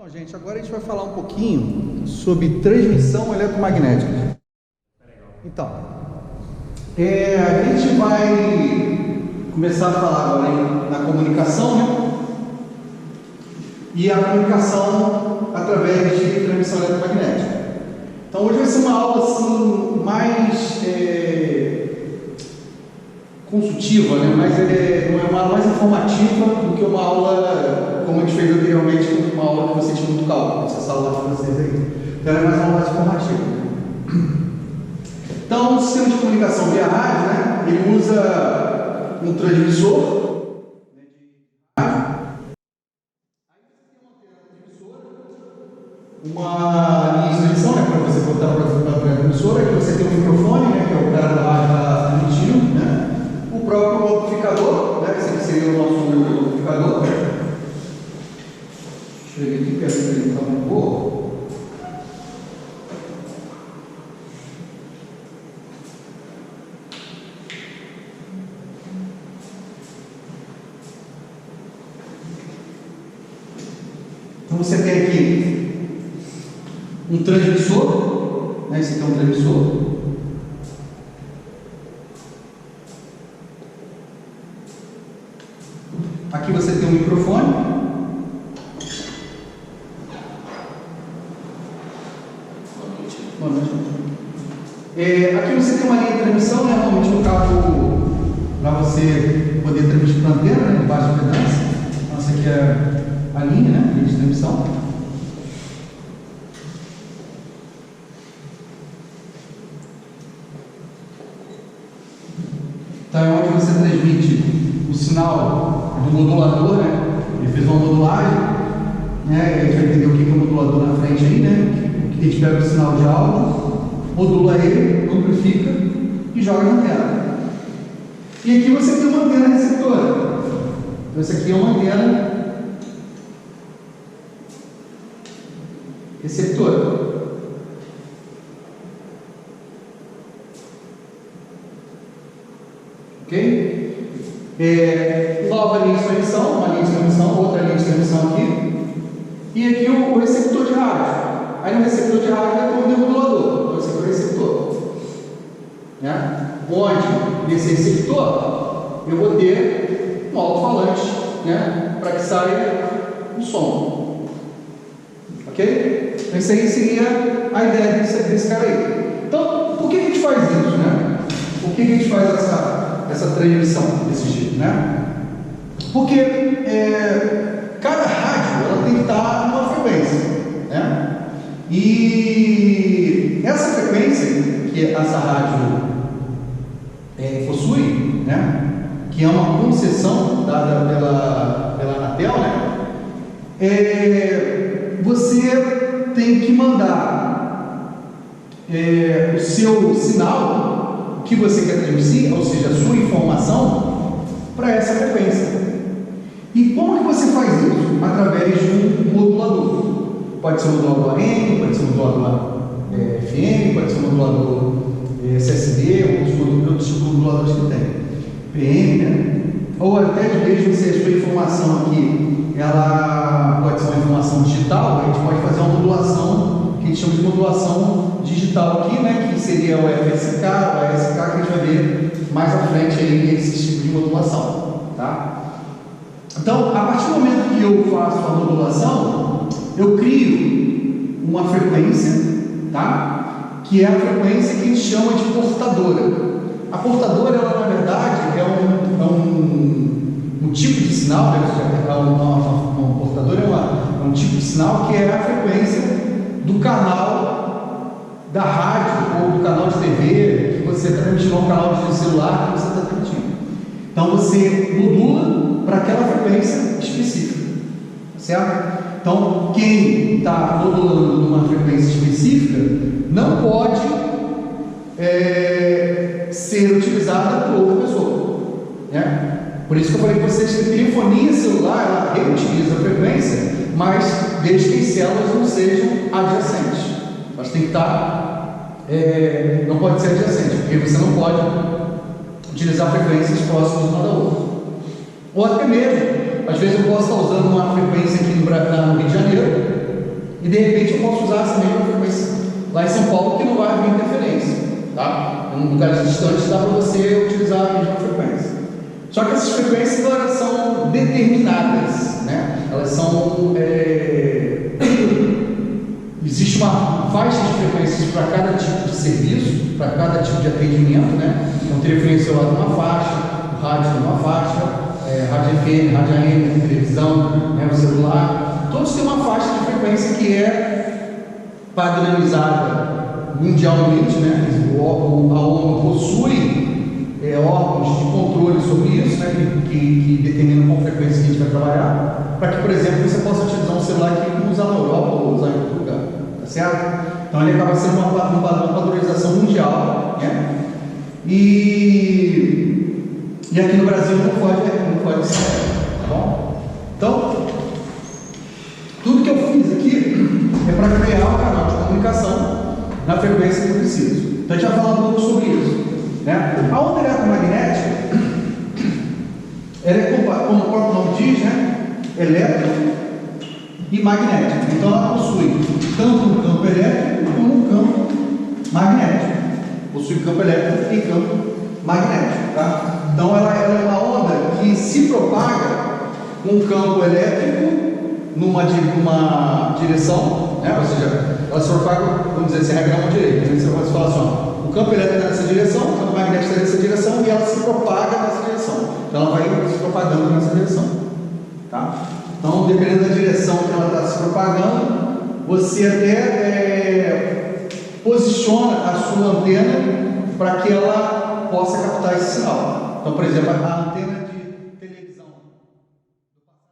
Então, gente, agora a gente vai falar um pouquinho sobre transmissão eletromagnética. Então, a gente vai começar a falar agora na comunicação, né? E a comunicação através de transmissão eletromagnética. Então, hoje vai ser uma aula assim mais consultiva, né? Mas não é uma aula mais informativa do que uma aula, como a gente fez anteriormente, uma aula que você tinha muito cálculo, essa aula de vocês aí. Então, é mais uma aula mais informativa. Então, o sistema de comunicação via rádio, né? Ele usa um transmissor. Uma linha de transmissão, né, para você botar para a transmissora, que você tem um microfone, né, que é o cara da rádio transmitindo, né, o próprio amplificador, né, que seria o nosso amplificador. Deixa eu ver aqui, perto dele, está muito boa. Então você tem aqui um transmissor, né? Esse aqui é um transmissor. Aqui você tem um microfone. Boa noite. Aqui você tem uma linha de transmissão, né? Normalmente um cabo para você poder transmitir para a antena, né? De baixa impedância. Então essa aqui é a linha, né? A linha de transmissão. Então é onde você transmite o sinal do modulador, né? Ele fez uma modulagem, né? A gente vai entender o que é o modulador na frente aí, né? A gente pega o sinal de áudio, modula ele, amplifica e joga na antena. E aqui você tem uma antena receptora. Então essa aqui é uma antena receptora. Ok? Nova linha de transmissão, uma linha de transmissão, outra linha de transmissão aqui. E aqui o receptor de rádio. Aí no receptor de rádio vai ter um demodulador. Então esse aqui é o receptor. Né? Onde nesse receptor eu vou ter um alto-falante, né? Para que saia o som. Ok? Então isso aí seria a ideia desse cara aí. Então, por que a gente faz isso, né? Por que a gente faz essa transmissão desse jeito, né? Porque cada rádio ela tem que estar numa frequência, né? E essa frequência que essa rádio possui, né? Que é uma concessão dada pela Anatel, né? Você tem que mandar o seu sinal que você quer transmitir, ou seja, a sua informação, para essa frequência. E como que você faz isso? Através de um modulador. Pode ser um modulador AM, pode ser um modulador FM, pode ser um modulador SSD, outros tipos de moduladores que tem. PM, né? Ou até de vez a sua informação aqui, ela pode ser uma informação digital, a gente pode fazer uma modulação, que a gente chama de modulação digital aqui, né, que seria o FSK, o ASK, que a gente vai ver mais à frente aí esse tipo de modulação, tá? Então, a partir do momento que eu faço a modulação, eu crio uma frequência, tá? Que é a frequência que a gente chama de portadora. A portadora, ela na verdade é um tipo de sinal, né? Uma portadora é um tipo de sinal que é a frequência do canal da rádio ou do canal de TV que você está transmitindo, um canal de celular que você está transmitindo. Então você modula para aquela frequência específica, certo? Então quem está modulando numa frequência específica não pode ser utilizada por outra pessoa, né? Por isso que eu falei para vocês que a telefonia celular ela reutiliza a frequência, mas desde que as células não sejam adjacentes. Elas têm que estar, não pode ser adjacente, porque você não pode utilizar frequências próximas uma da outra. Ou até mesmo, às vezes eu posso estar usando uma frequência aqui no Rio de Janeiro, e de repente eu posso usar essa mesma frequência lá em São Paulo, que não vai haver interferência, tá? Em lugares distantes dá para você utilizar a mesma frequência. Só que essas frequências elas são determinadas, né? Elas são existe uma faixa de frequências para cada tipo de serviço, para cada tipo de atendimento, né? Então, o telefone celular tem uma faixa, o rádio tem uma faixa, rádio FM, rádio AM, televisão, né? O celular, todos têm uma faixa de frequência que é padronizada mundialmente, né? A ONU possui órgãos de controle sobre isso, né? Que determinam com frequência que a gente vai trabalhar, para que, por exemplo, você possa utilizar um celular aqui como usar na Europa ou usar em outro lugar. Tá certo? Então ele acaba sendo um padrão de padronização mundial, né? E aqui no Brasil não pode ser, tá bom? Então, tudo que eu fiz aqui é para criar um canal de comunicação na frequência que eu preciso. Então a gente vai falar um pouco sobre isso, né? A onda eletromagnética, ela é, como o próprio nome diz, né? Elétrico e magnético. Então ela possui tanto um campo elétrico como um campo magnético. Possui campo elétrico e campo magnético, tá? Então ela é uma onda que se propaga com um campo elétrico numa direção, né? Ou seja, ela se propaga, vamos dizer, se regra uma direita. Você pode falar assim, ó, o campo elétrico está nessa direção, o campo magnético está nessa direção e ela se propaga nessa direção. Então ela vai se propagando nessa direção, tá? Então, dependendo da direção que ela está se propagando, você até posiciona a sua antena para que ela possa captar esse sinal. Então, por exemplo, a antena de televisão do passado,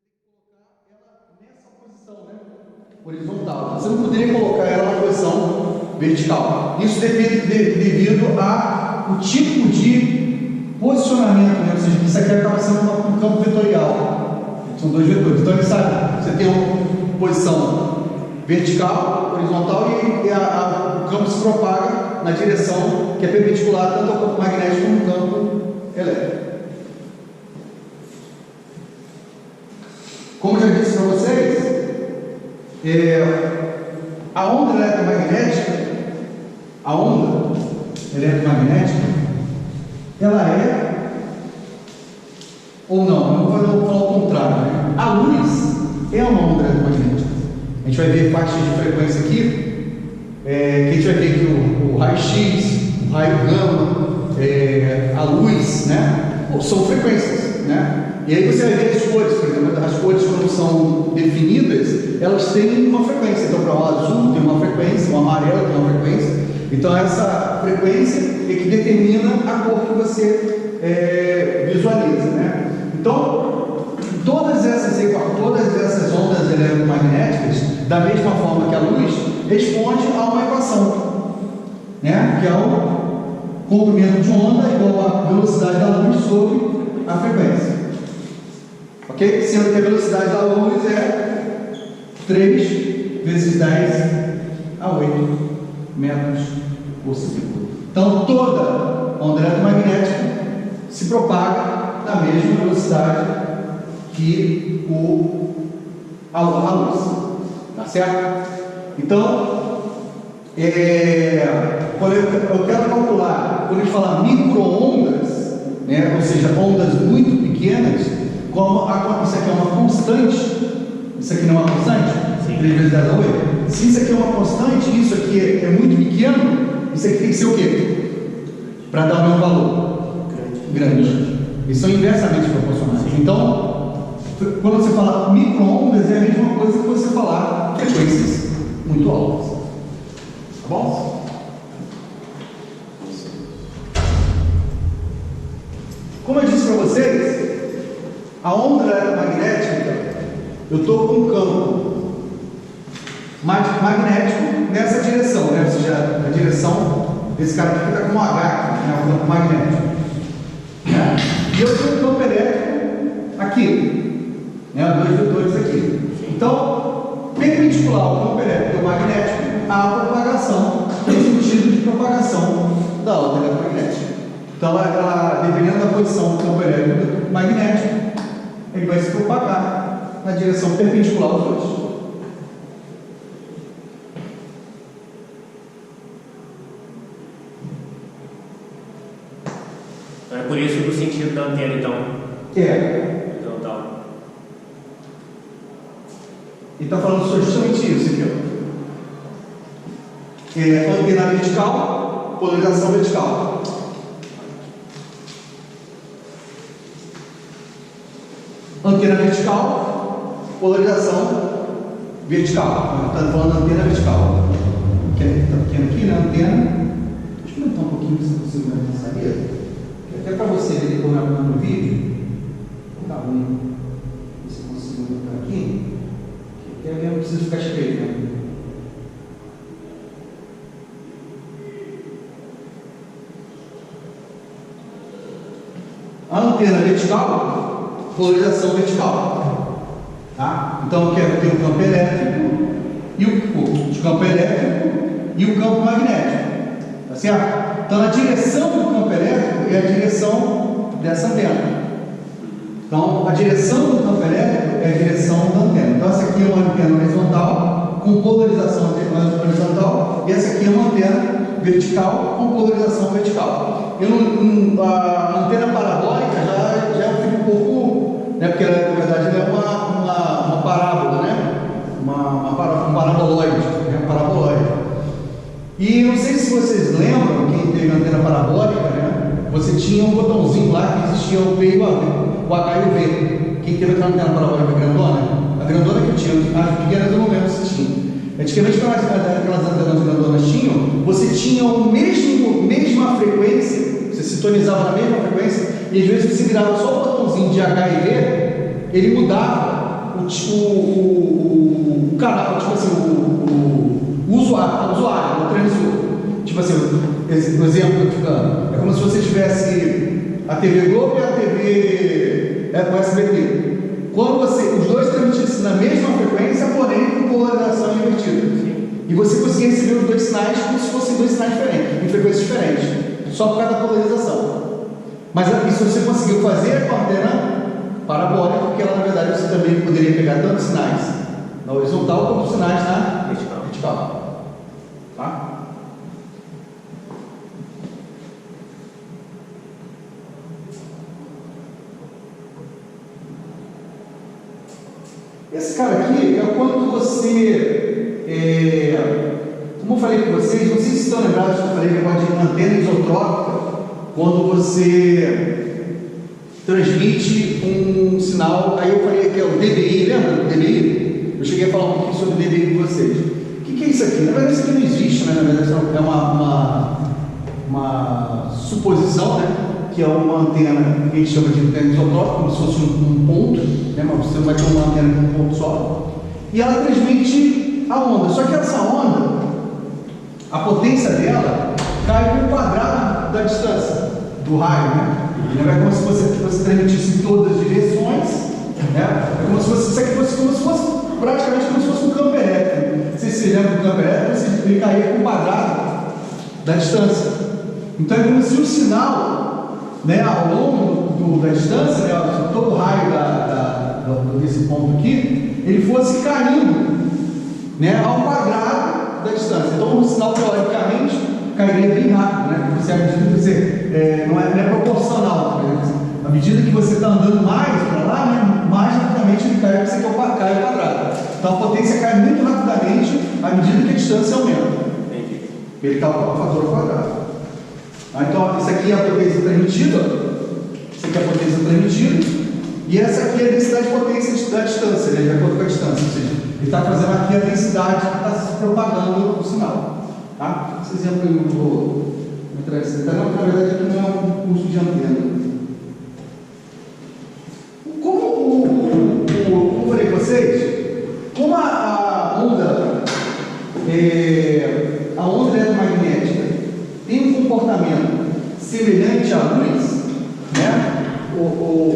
você tem que colocar ela nessa posição, né? Horizontal. Você não poderia colocar ela na posição vertical. Isso depende devido ao tipo de posicionamento, né? Ou seja, isso aqui acaba sendo um campo vetorial. São dois vetores. Então, ele sabe, você tem uma posição vertical, horizontal, e o campo se propaga na direção que é perpendicular tanto ao campo magnético como ao campo elétrico. Como eu já disse para vocês, a onda eletromagnética, ela é, ou não, eu vou falar o contrário, né? A luz é uma onda eletromagnética. A gente vai ver faixas de frequência aqui, que a gente vai ver aqui o raio-x, o raio gama, a luz, né? São frequências, né? E aí você vai ver as cores, por exemplo, as cores quando são definidas, elas têm uma frequência. Então, para o azul tem uma frequência, o amarelo tem uma frequência. Então, essa frequência é que determina a cor que você visualiza, né? Então, todas essas ondas eletromagnéticas, da mesma forma que a luz, respondem a uma equação, né? Que é o comprimento de onda igual à velocidade da luz sobre a frequência. Ok? Sendo que a velocidade da luz é 3 vezes 10 a 8 metros por segundo. Então, toda onda eletromagnética se propaga na mesma velocidade que a luz. Tá certo? Então, quando eu quero calcular, quando a gente fala micro-ondas, né, ou seja, ondas muito pequenas, como isso aqui é uma constante, isso aqui não é uma constante? 3 vezes 10 a 8. Se isso aqui é uma constante, isso aqui é muito pequeno, isso aqui tem que ser o quê? Para dar o mesmo valor? Grande. Eles são inversamente proporcionais. Então, quando você fala micro-ondas, é a mesma coisa que você falar frequências muito altas. Tá bom? Como eu disse para vocês, a onda eletromagnética, eu estou com um campo magnético nessa direção, né? Ou seja, a direção desse cara aqui está com um H aqui, né? O campo magnético, né? E eu tenho um campo elétrico aqui, né? 2 vetores aqui. Então, perpendicular ao campo elétrico e ao magnético, há a propagação, no sentido de propagação da onda eletromagnética. Então, ela, dependendo da posição do campo elétrico e magnético, ele vai se propagar na direção perpendicular aos dois. É por isso que o sentido da antena, então. Então tá. E está falando sobre justamente isso aqui, ó. Antena vertical, polarização vertical. Antena vertical, polarização vertical. Está falando antena vertical. Está pequeno aqui, né? Antena. Deixa eu aumentar um pouquinho se eu consigo ver essa saída. Até para você ver como é no vídeo. Tá ruim. Se eu consigo aumentar aqui. Porque eu não preciso ficar estreito, né? A antena vertical, polarização vertical. Tá? Então eu quero ter o campo elétrico e o campo elétrico e o campo magnético. Tá certo? Então a direção do campo elétrico é a direção dessa antena. Então a direção do campo elétrico é a direção da antena. Então essa aqui é uma antena horizontal com polarização horizontal e essa aqui é uma antena vertical com polarização vertical. A antena parabólica já fica um pouco, né, porque ela, na verdade ela é uma parábola, né? Um paraboloide, né? Um paraboloide. E não sei se vocês lembram, quem teve antena parabólica, né? Você tinha um botãozinho lá que existia o P e o H e o V. Quem teve aquela antena parabólica grandona? A grandona que eu tinha, as pequenas eu não lembro se tinha. Antigamente, quando aquelas antenas grandonas tinham, você tinha a mesma frequência, você sintonizava na mesma frequência, e às vezes você virava só o botãozinho de H e V, ele mudava o canal, tipo assim, o usuário, o transmissor. Tipo assim, o exemplo que eu ficando, é como se você tivesse a TV Globo e a TV o SBT. Quando os dois transmitissem na mesma frequência, porém com polarização invertida. E você conseguia receber os dois sinais como se fossem dois sinais diferentes, em frequências diferentes, só por causa da polarização. Mas isso você conseguiu fazer com a antena parabólica, porque ela, na verdade, você também poderia pegar tanto sinais na horizontal quanto sinais na vertical. Tá? Esse cara aqui é quando você, como eu falei com vocês, não sei se estão lembrados que eu falei que pode ter antena isotrópica, quando você transmite um sinal, aí eu falei que é o DBI, lembra do DBI? Eu cheguei a falar um pouquinho sobre o DBI com vocês. O que é isso aqui? Na verdade isso aqui não existe, né? Na verdade é uma suposição, né? Que é uma antena que a gente chama de antena isotrópica, como se fosse um ponto, né? Mas você não vai ter uma antena com um ponto só. E ela transmite a onda. Só que essa onda, a potência dela cai no quadrado da distância do raio, né? É como se você transmitisse em todas as direções, né? É como se fosse, isso aqui fosse como se fosse praticamente como se fosse um campo elétrico. Se você lembra do campo elétrico, ele caía com o quadrado da distância. Então é como se o sinal, né, ao longo da distância, né, todo o raio desse ponto aqui, ele fosse caindo, né, ao quadrado da distância. Então o sinal teoricamente cairia bem rápido, né? Você, à medida que você não é proporcional, né? À medida que você está andando mais para lá, né, mais rapidamente ele cai, você cai ao quadrado. Então a potência cai muito rapidamente à medida que a distância aumenta. Ele cai ao fator ao quadrado. Então, isso aqui é a potência transmitida, isso aqui é a potência transmitida, e essa aqui é a densidade de potência da distância, né, de acordo com a distância, ou seja, ele está fazendo aqui a densidade que está se propagando o sinal. Tá? Esse exemplo eu vou entrar nesse detalhe, na verdade aqui não é um curso de antena. Como eu falei com vocês, como a onda eletromagnética tem um comportamento semelhante à luz, né? Ou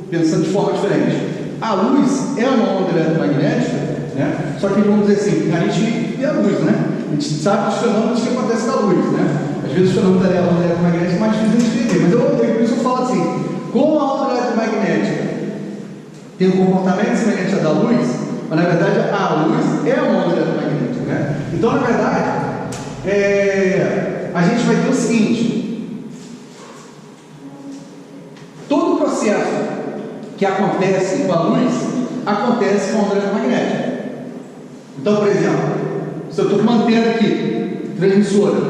pensando de forma diferente, a luz é uma onda eletromagnética, né? Só que vamos dizer assim, a gente vê a luz, né? A gente sabe os fenômenos que acontecem na luz, né? Às vezes os fenômenos da onda eletromagnética é mais difícil de entender, mas por isso eu falo assim, como a onda eletromagnética tem um comportamento semelhante ao da luz, mas na verdade a luz é uma onda eletromagnética, né? Então, na verdade, a gente vai ter o seguinte: todo o processo que acontece com a luz acontece com a onda eletromagnética. Então, por exemplo, se eu estou mantendo aqui transmissora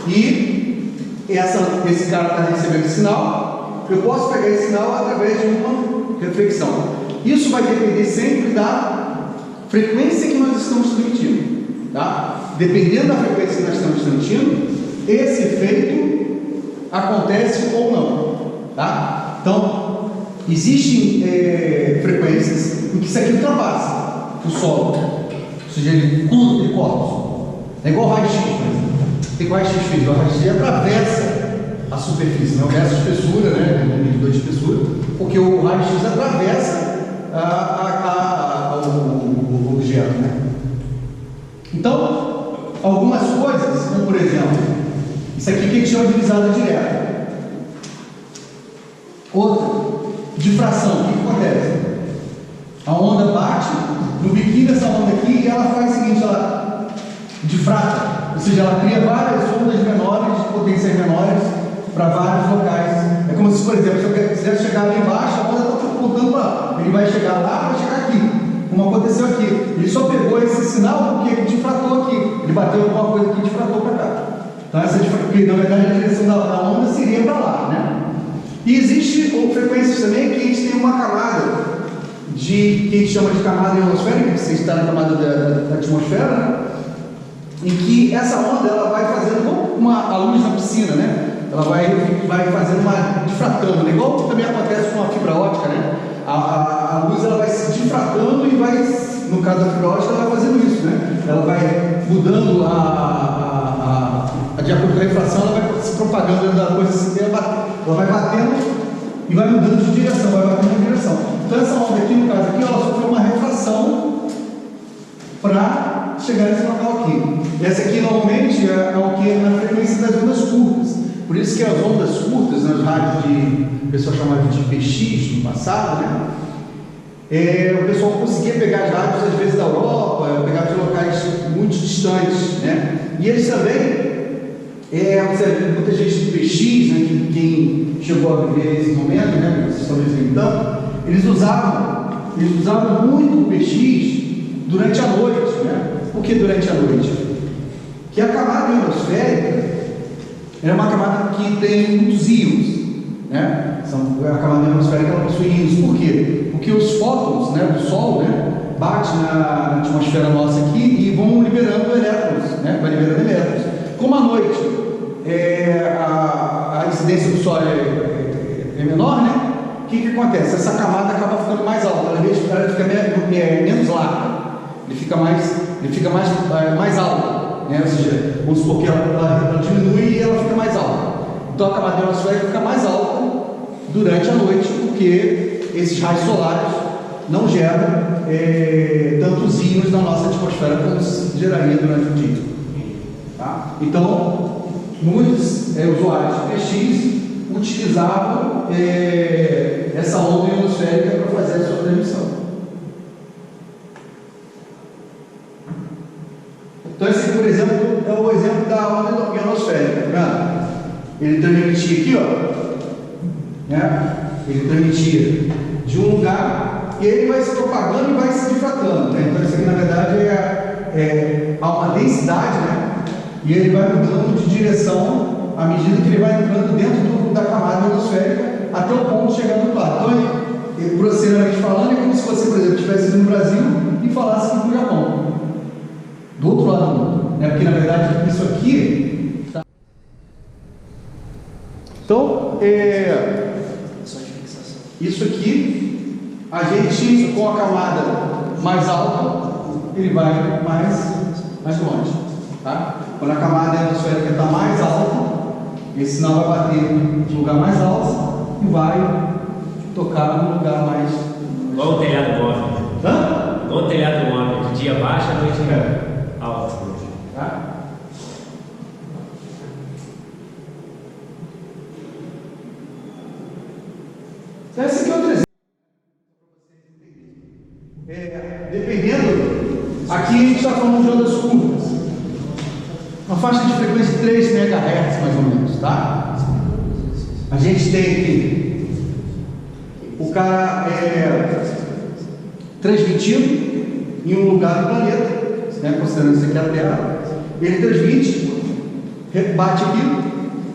e esse cara está recebendo sinal, eu posso pegar esse sinal através de uma reflexão. Isso vai depender sempre da frequência que nós estamos transmitindo, tá? Dependendo da frequência que nós estamos transmitindo, esse efeito acontece ou não, tá? Então, existem frequências em que isso aqui ultrapassa o solo, ou seja, ele corta. É igual o raio-x, por exemplo. Tem que o raio-x fez? O raio-x atravessa a superfície, não é essa espessura, né? O medidor de espessura, porque o raio-x atravessa o objeto, né? Então, algumas coisas, como por exemplo, isso aqui que a gente chama de visada direta. Outra, difração. O que acontece? A onda bate no biquinho dessa onda aqui e ela faz o seguinte: ela difrata, ou seja, ela cria várias ondas menores, de potências menores, para vários locais. É como se, por exemplo, se eu quisesse chegar lá embaixo, a onda está apontando para. Ele vai chegar lá, vai chegar aqui, como aconteceu aqui. Ele só pegou esse sinal porque ele difratou aqui. Ele bateu alguma coisa aqui e difratou para cá. Então, porque na verdade a direção da onda seria para lá, né? E existe frequências também que a gente tem uma camada que a gente chama de camada ionosférica, que você está na camada da atmosfera, né? Em que essa onda ela vai fazendo como a luz na piscina, né? Ela vai fazendo uma difratando, né? Igual também acontece com a fibra ótica, né? A luz ela vai se difratando e vai, no caso da fibra ótica, ela vai fazendo isso, né? Ela vai mudando de acordo com a refração, ela vai se propagando da coisa assim, ela vai batendo e vai mudando de direção, vai batendo de direção. Então essa onda aqui, no caso aqui, ela sofreu uma refração para chegar nesse local aqui. Essa aqui normalmente é o que é na frequência das ondas curtas. Por isso que as ondas curtas, nas rádios o pessoal chamava de PX no passado, né? O pessoal conseguia pegar as rádios às vezes da Europa, pegar de locais muito distantes, né? E eles também, muita gente do PX, né, quem chegou a viver esse momento, né, vocês estão experimentando, eles usavam muito o PX durante a noite, né? Por que durante a noite? Que a camada ionosférica é uma camada que tem muitos íons, né? A camada ionosférica ela possui íons. Por quê? Porque os fótons, né, do Sol, né, batem na atmosfera nossa aqui e vão liberando elétrons, né? Vai liberando elétrons. Como à noite a incidência do Sol é menor, né? O que acontece? Essa camada acaba ficando mais alta, ela fica menos larga, ele fica mais alto, né? Ou seja, vamos supor que ela diminui e ela fica mais alta. Então a camada ionosférica fica mais alta durante a noite, porque esses raios solares não geram tantos íons na nossa atmosfera como geraria durante o dia. Tá? Então, muitos usuários de PX utilizavam essa onda ionosférica para fazer a sua transmissão. Então, esse aqui, por exemplo, é o exemplo da onda ionosférica. Tá? Ele transmitia aqui, ó, né? Ele transmitia de um lugar e ele vai se propagando e vai se difratando, né? Então, isso aqui, na verdade, há uma densidade, né? E ele vai mudando de direção à medida que ele vai entrando dentro da camada ionosférica até o ponto de chegar no lado. Então, ele, grosseiramente falando, é como se você, por exemplo, estivesse no Brasil e falasse aqui no Japão, do outro lado do mundo, né? Porque na verdade isso aqui tá... Então, isso aqui, a gente com a camada mais alta, ele vai mais longe, tá? Quando a camada ionosférica está mais alta, esse sinal vai bater no lugar mais alto e vai tocar no lugar mais... Igual o telhado móvel. Hã? Igual o telhado móvel, de dia baixo, à noite alto. Tá? Esse aqui é outro exemplo. Dependendo, aqui a gente está falando de ondas curtas, uma faixa de frequência de 3 MHz mais ou menos, tá? A gente tem aqui o cara transmitindo em um lugar do planeta, né, considerando isso aqui a Terra, ele transmite, bate aqui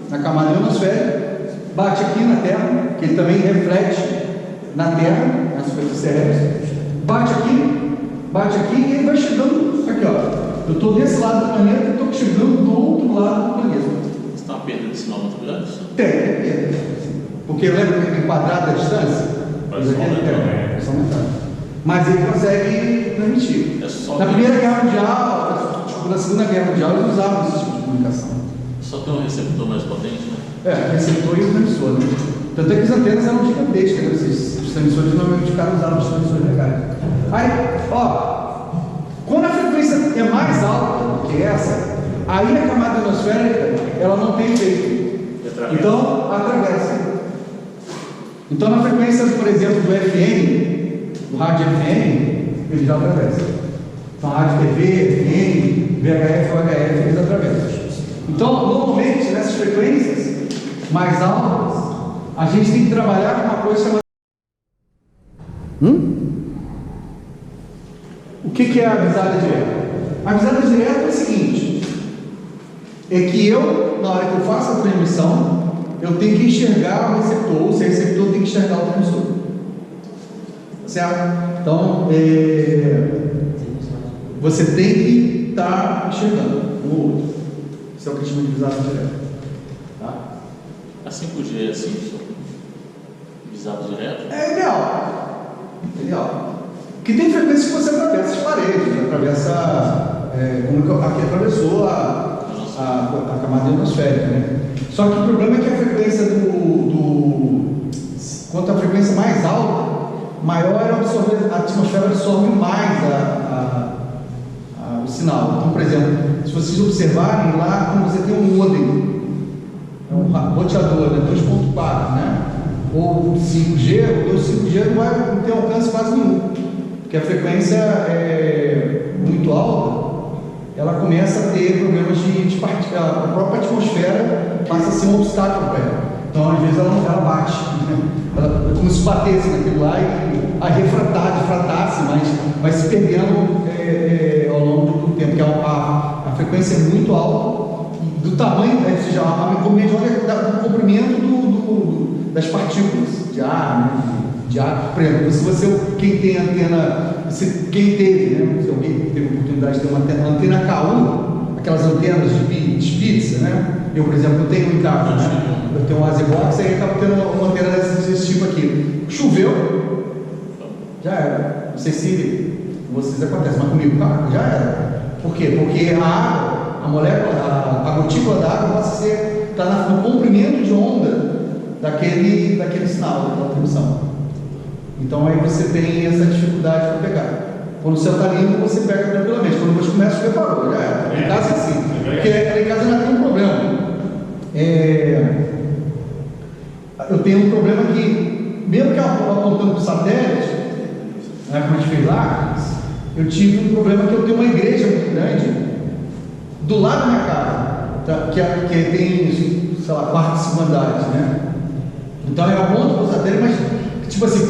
na camada ionosférica, bate aqui na Terra, que ele também reflete na Terra, na superfície terrestre, bate aqui e ele vai chegando aqui, ó. Eu estou desse lado do planeta e estou chegando do outro lado do planeta. Você tem uma perda de sinal muito grande? Tem perda. Porque lembra que tem quadrado a distância? Mas ele consegue transmitir. Na Primeira Guerra Mundial, na Segunda Guerra Mundial, eles usavam esse tipo de comunicação. Só tem um receptor mais potente, né? Receptor e o transmissor, né? Tanto é que as antenas eram gigantescas, né? Os transmissores normalmente os caras usavam os transmissores legais. Aí, quando a frequência é mais alta do que essa, aí a camada ionosférica, ela não tem efeito. Então, atravessa. Então, na frequência, por exemplo, do FM, do rádio FM, ele já atravessa. Então, rádio TV, FM, VHF, UHF, eles atravessam. Então, normalmente, nessas frequências mais altas, a gente tem que trabalhar com uma coisa chamada... O que é a avisada direta? A avisada direta é o seguinte: é que eu, na hora que eu faço a transmissão, eu tenho que enxergar o receptor, ou seja, o receptor tem que enxergar o transmissor. Certo? Então, você tem que estar enxergando um ou outro. Isso é o que a gente chama de avisada direta. Tá? A 5G é assim, avisado direto? É ideal. Porque tem frequência que você atravessa as paredes, atravessa, como aqui atravessou a camada ionosférica, né? Só que o problema é que a frequência quanto a frequência mais alta, maior a atmosfera absorve mais o sinal. Então, por exemplo, se vocês observarem lá, quando você tem um modem, um roteador, né, 2.4, né? Ou 5G, o 5G não vai ter alcance quase nenhum, porque a frequência é muito alta, ela começa a ter problemas de partícula, a própria atmosfera passa a ser um obstáculo para ela. Então, às vezes, ela bate, né? Ela é como se batesse naquilo lá e a refratasse, mas vai se perdendo ao longo do tempo, porque a frequência é muito alta, do tamanho, ou seja, a média do comprimento das partículas de ar, né? De ar. Por exemplo, se você, quem tem antena, quem teve, né? Se alguém teve a oportunidade de ter uma antena K1, aquelas antenas de pizza, né? Eu, por exemplo, eu tenho em casa, né? Eu tenho um Azebox, aí eu acabo tendo uma antena desse tipo aqui. Choveu, já era. Não sei se vocês acontecem, mas comigo, já era. Por quê? Porque a água, a molécula, a gotícula da água passa a ser, está no comprimento de onda daquele sinal, daquela transmissão. Então aí você tem essa dificuldade para pegar. Quando o céu está limpo, você pega tranquilamente. Quando você começa a chover, parou, já era. Em casa é assim, porque em casa não tem um problema. Eu tenho um problema que, mesmo que apontando para o satélite, né, como a gente fez lá, eu tive um problema que eu tenho uma igreja muito grande do lado da minha casa, que tem, sei lá, quarto e segundo andares, né? Então eu aponto para o satélite, mas tipo assim,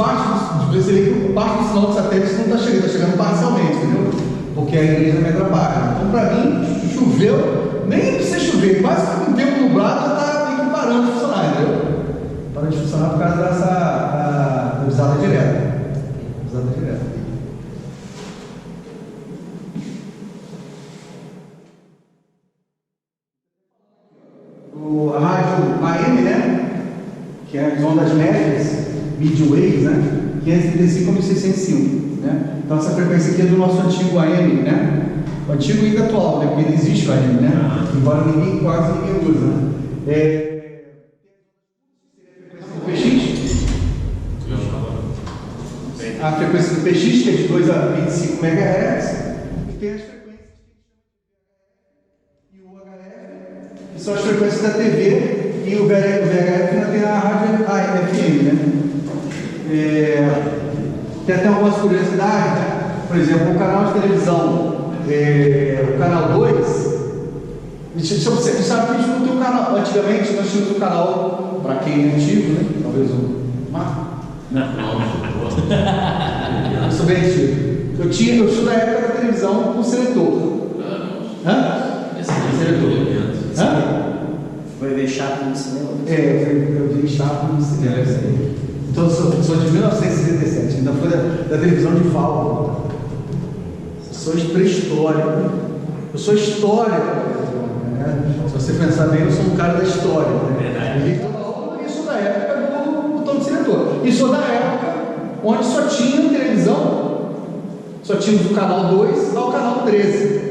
você vê que parte do sinal do satélite não está chegando parcialmente, entendeu? Porque a igreja me atrapalha. Então, para mim, choveu, nem precisa chover, quase que com o tempo nublado já está meio que parando de funcionar, entendeu? Parando de funcionar por causa dessa avisada direta. A rádio AM, né? Que é as ondas médias, mid-waves, né? 535 a 1605, né? Então essa frequência aqui é do nosso antigo AM, né? O antigo e ainda atual, né? Porque ainda existe o AM, né? Embora quase ninguém usa, né? A frequência do PX, que é de 2 a 25 MHz, e tem as frequências e o UHF, que são as frequências da TV, e o VHF ainda tem a rádio FM, né? Tem até algumas curiosidades, né? por exemplo, o canal de televisão, o canal 2, você sabe que a gente não tem um canal, antigamente nós tínhamos um canal, para quem é antigo, né? Talvez o Marco. Eu sou bem antigo. Eu sou da época da televisão com seletor. Esse seletor. Foi ver chato no cinema? Eu vi chato no cinema. Então eu sou de 1967, ainda foi da televisão de Fábio. Sou pré-história. Eu sou história. Né? Se você pensar bem, eu sou um cara da história. Né? Eu sou da época do Tom de Seletor. E sou da época onde só tinha televisão, só tínhamos do canal 2 ao canal 13.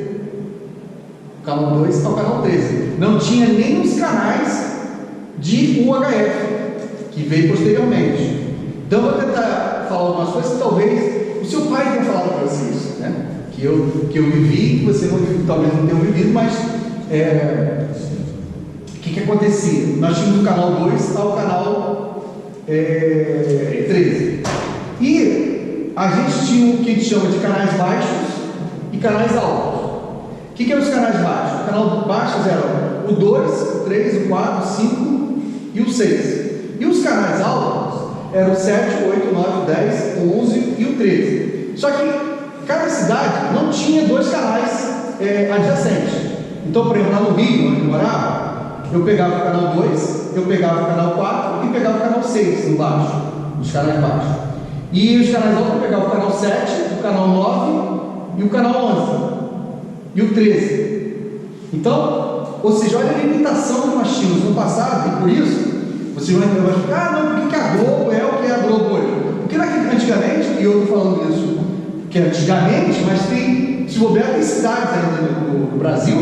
Canal 2 ao canal 13. Não tinha nem os canais de UHF, que veio posteriormente. Então, eu vou tentar falar algumas coisas que talvez o seu pai tenha falado para você isso, né? Que eu vivi, que você não, talvez não tenha vivido, mas o que acontecia? Nós tínhamos o canal 2 ao canal 13. E a gente tinha o que a gente chama de canais baixos e canais altos. O que eram os canais baixos? O canal baixos eram o 2, o 3, o 4, o 5 e o 6. E os canais altos eram o 7, o 8, o 9, o 10, o 11 e o 13. Só que cada cidade não tinha dois canais adjacentes. Então, por exemplo, lá no Rio, onde eu morava, eu pegava o canal 2, eu pegava o canal 4 e pegava o canal 6 embaixo, os canais baixos. E os canais altos eu pegava o canal 7, o canal 9 e o canal 11. E o 13. Então, ou seja, olha a limitação que nós tínhamos no passado, e por isso, vocês vão entender, não, por que a Globo é o que é a Globo hoje? Porque antigamente, e eu estou falando isso, que antigamente, mas se bobear, tem cidades ainda no Brasil,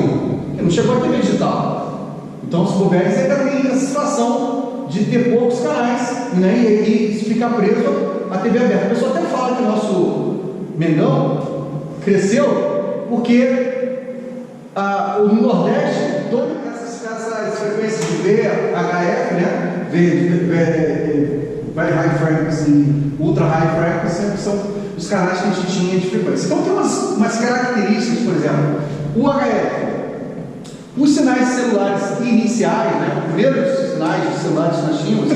que não chegou a TV digital. Então, se bobear, você ainda tem essa situação de ter poucos canais, né, e ficar preso à TV aberta. A pessoa até fala que o nosso Mengão cresceu porque no Nordeste, todas essas frequências de VHF, né? Very High Frequency, Ultra High Frequency, são os canais que a gente tinha de frequência. Então tem umas características, por exemplo, o HF. Os sinais celulares iniciais, né? Os primeiros sinais de celulares que nós tínhamos,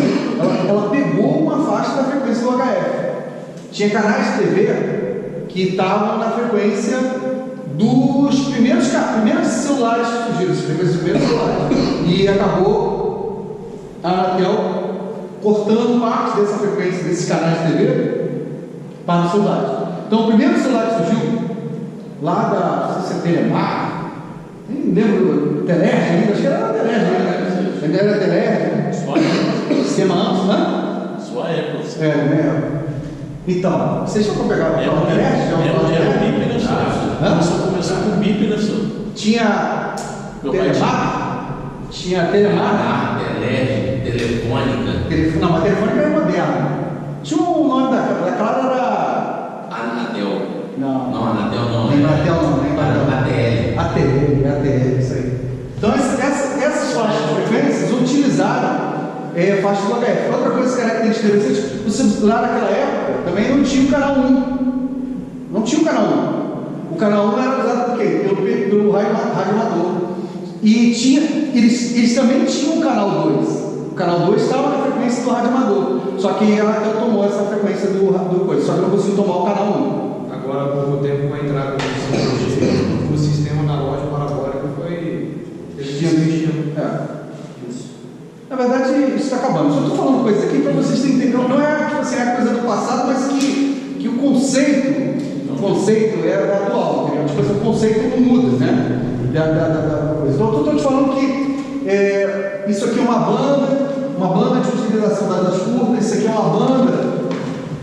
ela pegou uma faixa da frequência do HF. Tinha canais de TV que estavam na frequência dos primeiros celulares que surgiram, os primeiros celulares. E acabou a Anatel cortando parte dessa frequência, desses canais de TV, para os celulares. Então, o primeiro celular que surgiu, lá da, não sei se é Telemar, nem lembro do Telerge ainda, acho que era Telerge ainda. Ainda era Telerge. Sistema amplo, né? Sua época. né? Então, vocês já vão pegar o Telerge? Era o BIP, né, senhor? Começou com o BIP, né, senhor? Tinha Telemar? Tinha Telemar? Telerge, Telefônica. Não, mas Telefônica era moderna. Tinha um nome daquela era... Anatel. Não, Anatel não. Nem Anatel não, nem ATL. ATL, isso aí. Então, essas faixas de frequências utilizaram faixa do HF. Outra coisa que era interessante, você lá naquela época também não tinha o canal 1. Não tinha o canal 1. O canal 1 era usado por quê? Pelo rádio amador. E eles também tinham o canal 2. O canal 2 estava na frequência do rádio amador. Só que ela tomou essa frequência do coisa. Só que não conseguiu tomar o canal 1. Agora, há pouco tempo, com a entrada do sistema analógico parabólico foi extinto. Na verdade, isso está acabando. Só estou falando coisas aqui para vocês entenderem. Não é tipo assim, a coisa do passado, mas que o conceito é atual. Entendeu? Tipo assim, o conceito não muda, né? Da coisa. Então, eu estou te falando que isso aqui é uma banda de utilização das curvas, isso aqui é uma banda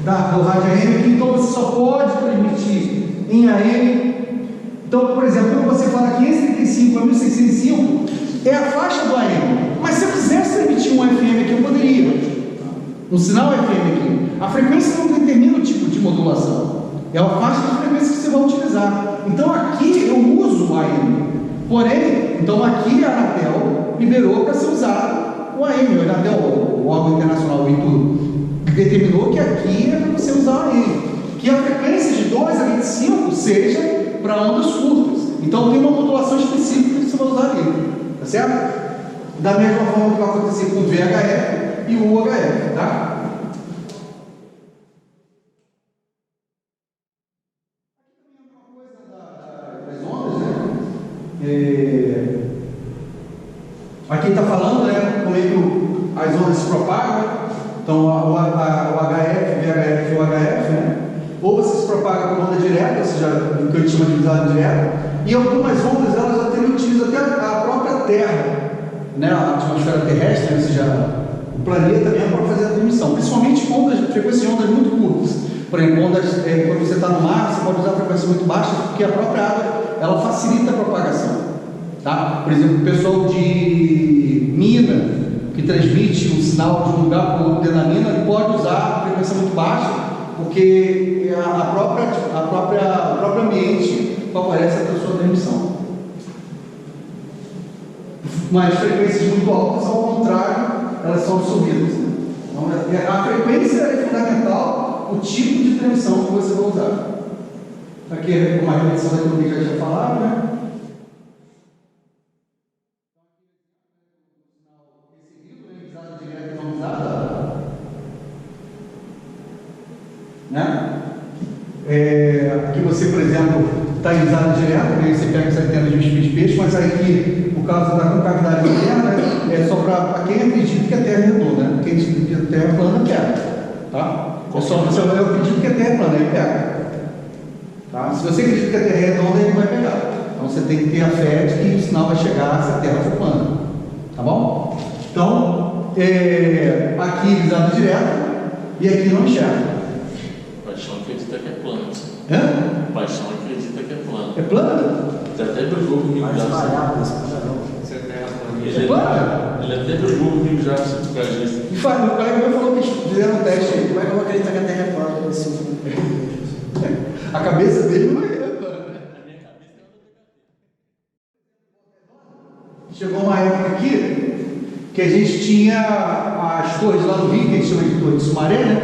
do rádio AM, então você só pode transmitir em AM. Então, por exemplo, quando você fala 535 a 1605, é a faixa do AM. Mas se eu quisesse transmitir um FM aqui, eu poderia. Um sinal FM aqui. A frequência não determina o tipo de modulação. É a faixa de frequência que você vai utilizar. Então, aqui eu uso o AM. Porém, então aqui a Anatel liberou para ser usado o AM. A Anatel, o órgão internacional, o ITU, determinou que aqui é para você usar o AM. Que a frequência de 2 a 25 seja para ondas curtas. Então tem uma modulação específica que você vai usar ali, tá certo? Da mesma forma que vai acontecer com o VHF e o UHF, tá? Aqui está falando, né, como é que as ondas se propagam. Então, o HF, VHF e o UHF, né? Ou você se propaga por onda direta, ou seja, o que eu chamo de visada direta, e algumas ondas elas até utilizam até a própria Terra, né, a atmosfera terrestre, ou seja, o planeta mesmo, para fazer a transmissão, principalmente ondas, frequências de ondas muito curtas. Por exemplo, ondas, quando você está no mar, você pode usar frequência muito baixa, porque a própria água ela facilita a propagação. Tá? Por exemplo, o pessoal de mina, que transmite um sinal de um lugar para o outro dentro da mina, ele pode usar a frequência muito baixa, porque o próprio ambiente favorece a sua transmissão. Mas frequências muito altas, ao contrário, elas são absorvidas. Então, a frequência é fundamental, o tipo de transmissão que você vai usar. Aqui é uma repetição daquilo que eu já tinha falado, né? Aqui você, por exemplo, está em visada direta, aí você pega centenas de de peixe, mas aí que, por causa da concavidade interna, é só para quem acredita que a Terra é redonda, né? Quem acredita que a Terra é plana, pega. Tá? Eu acredito que a Terra é plana, aí pega. Tá? Se você acredita que a Terra é redonda, ele vai pegar. Então você tem que ter a fé de que o sinal vai chegar se a Terra for plana. Tá bom? Então, aqui visada direta e aqui não enxerga. Paixão acredita que é plano. Hã? Paixão acredita que é plano. É plano? Você até brigou comigo Mais já. variável nesse padrão. Você terra Ele plano? Ele até brigou comigo já por causa disso. E o colega meu falou que eles fizeram um teste aí. Como é que eu vou acreditar que a Terra é plana nesse mundo? A cabeça dele não é plana. Chegou uma época aqui que a gente tinha as torres lá no Rio, que a gente chama de torre de Sumaré, né?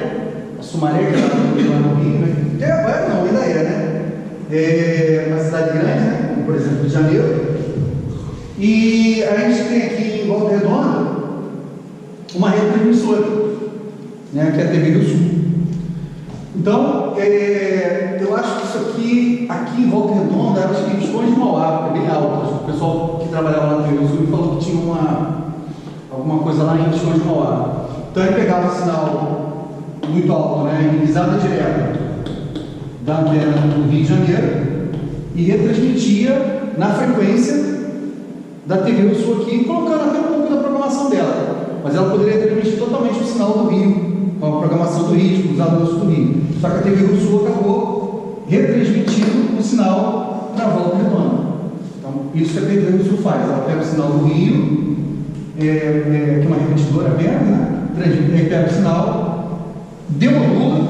A Sumaré, que era lá no Rio, né? Não, ainda é, né? É uma cidade grande, né? Como, por exemplo, Rio de Janeiro. E a gente tem aqui em Volta Redonda uma rede transmissora, né? Que é a TV Rio Sul. Então, eu acho que isso aqui em Volta Redonda, era acho que Visconde de Mauá, é bem alto. O pessoal que trabalhava lá no Rio Sul me falou que tinha alguma coisa lá em Visconde de Mauá. Então ele pegava o sinal muito alto, né, em visada direta da antena do Rio de Janeiro e retransmitia na frequência da TV Rio Sul aqui, colocando até um pouco da programação dela. Mas ela poderia transmitir totalmente o sinal do Rio, com a programação do Rio, os anúncios do Rio. Só que a TV Rio Sul acabou retransmitindo o sinal para a Volta Redonda. Então, isso que a TV Rio Sul faz. Ela pega o sinal do Rio, que é uma repetidora apenas, né? Pega o sinal, demodula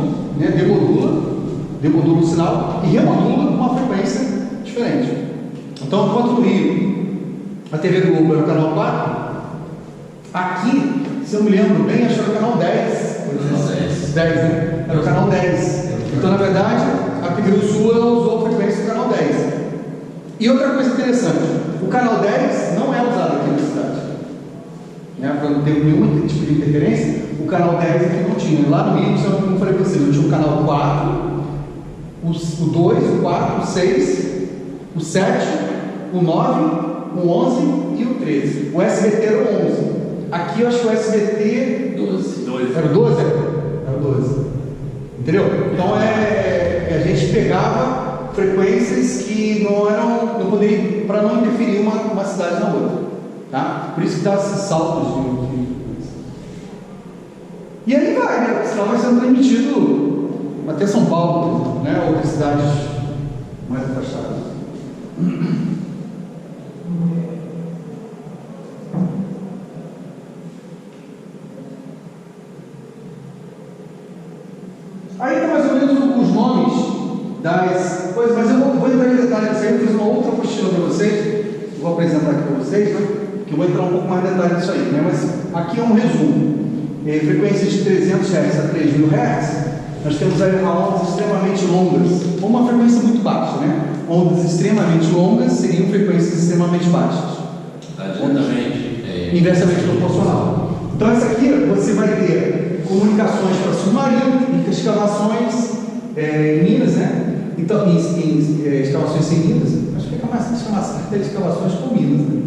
o sinal e remodula com uma frequência diferente. Então, enquanto no Rio a TV Globo era o canal 4, aqui, se eu me lembro bem, acho que era o canal 10. 10, né? Era o canal 10. Então, na verdade, a TV do Sul ela usou a frequência do canal 10. E outra coisa interessante, o canal 10 não é usado aqui na cidade. Né? Para não ter nenhum tipo de interferência, o canal 10 aqui não tinha. Lá no Rio, como eu falei para você, eu tinha o canal 4, o 2, o 4, o 6, o 7, o 9, o 11 e o 13. O SBT era o 11. Aqui eu acho que o SBT 12. Era o 12? Era o 12. Entendeu? Então a gente pegava frequências que não poderiam, para não interferir uma cidade na outra. Tá? Por isso que dá esses saltos de... E aí vai, né? O sinal vai sendo transmitido até São Paulo, né? Outras cidades mais afastadas. Aí está mais ou menos os nomes das coisas, mas eu vou entrar em detalhes disso aí. Eu fiz uma outra apostila para vocês, vou apresentar aqui para vocês, né? Que eu vou entrar um pouco mais em detalhes nisso aí, né? Mas aqui é um resumo. Frequências de 300 Hz a 3.000 Hz nós temos aí ondas extremamente longas, ou uma frequência muito baixa, né? Ondas extremamente longas seriam frequências extremamente baixas. Inversamente proporcional. Então, essa aqui você vai ter comunicações para submarino, em escavações em minas, né? Então, em escavações sem minas, acho que fica mais escavações com minas, né?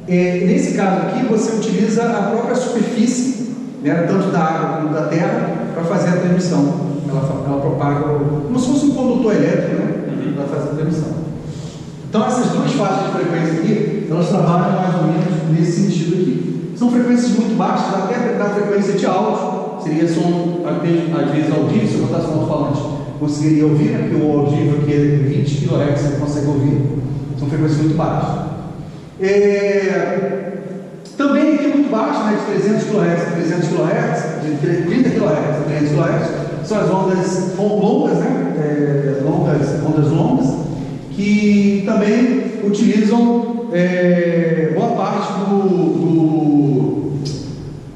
Nesse caso aqui, você utiliza a própria superfície, né, tanto da água como da terra, para fazer a transmissão. Ela propaga como se fosse um condutor elétrico, né? Para fazer a transmissão. Então, essas duas faixas de frequência aqui, elas trabalham mais ou menos nesse sentido aqui. São frequências muito baixas, até da frequência de áudio, seria som, às vezes, audível. Se eu botasse um alto-falante, conseguiria ouvir, né? Porque o audível aqui é 20 kHz, você consegue ouvir. São frequências muito baixas. Também aqui muito baixo, né, de 300 kHz a 300 kHz, de 30 kHz a 300 kHz, são as ondas longas, né, ondas longas, que também utilizam boa parte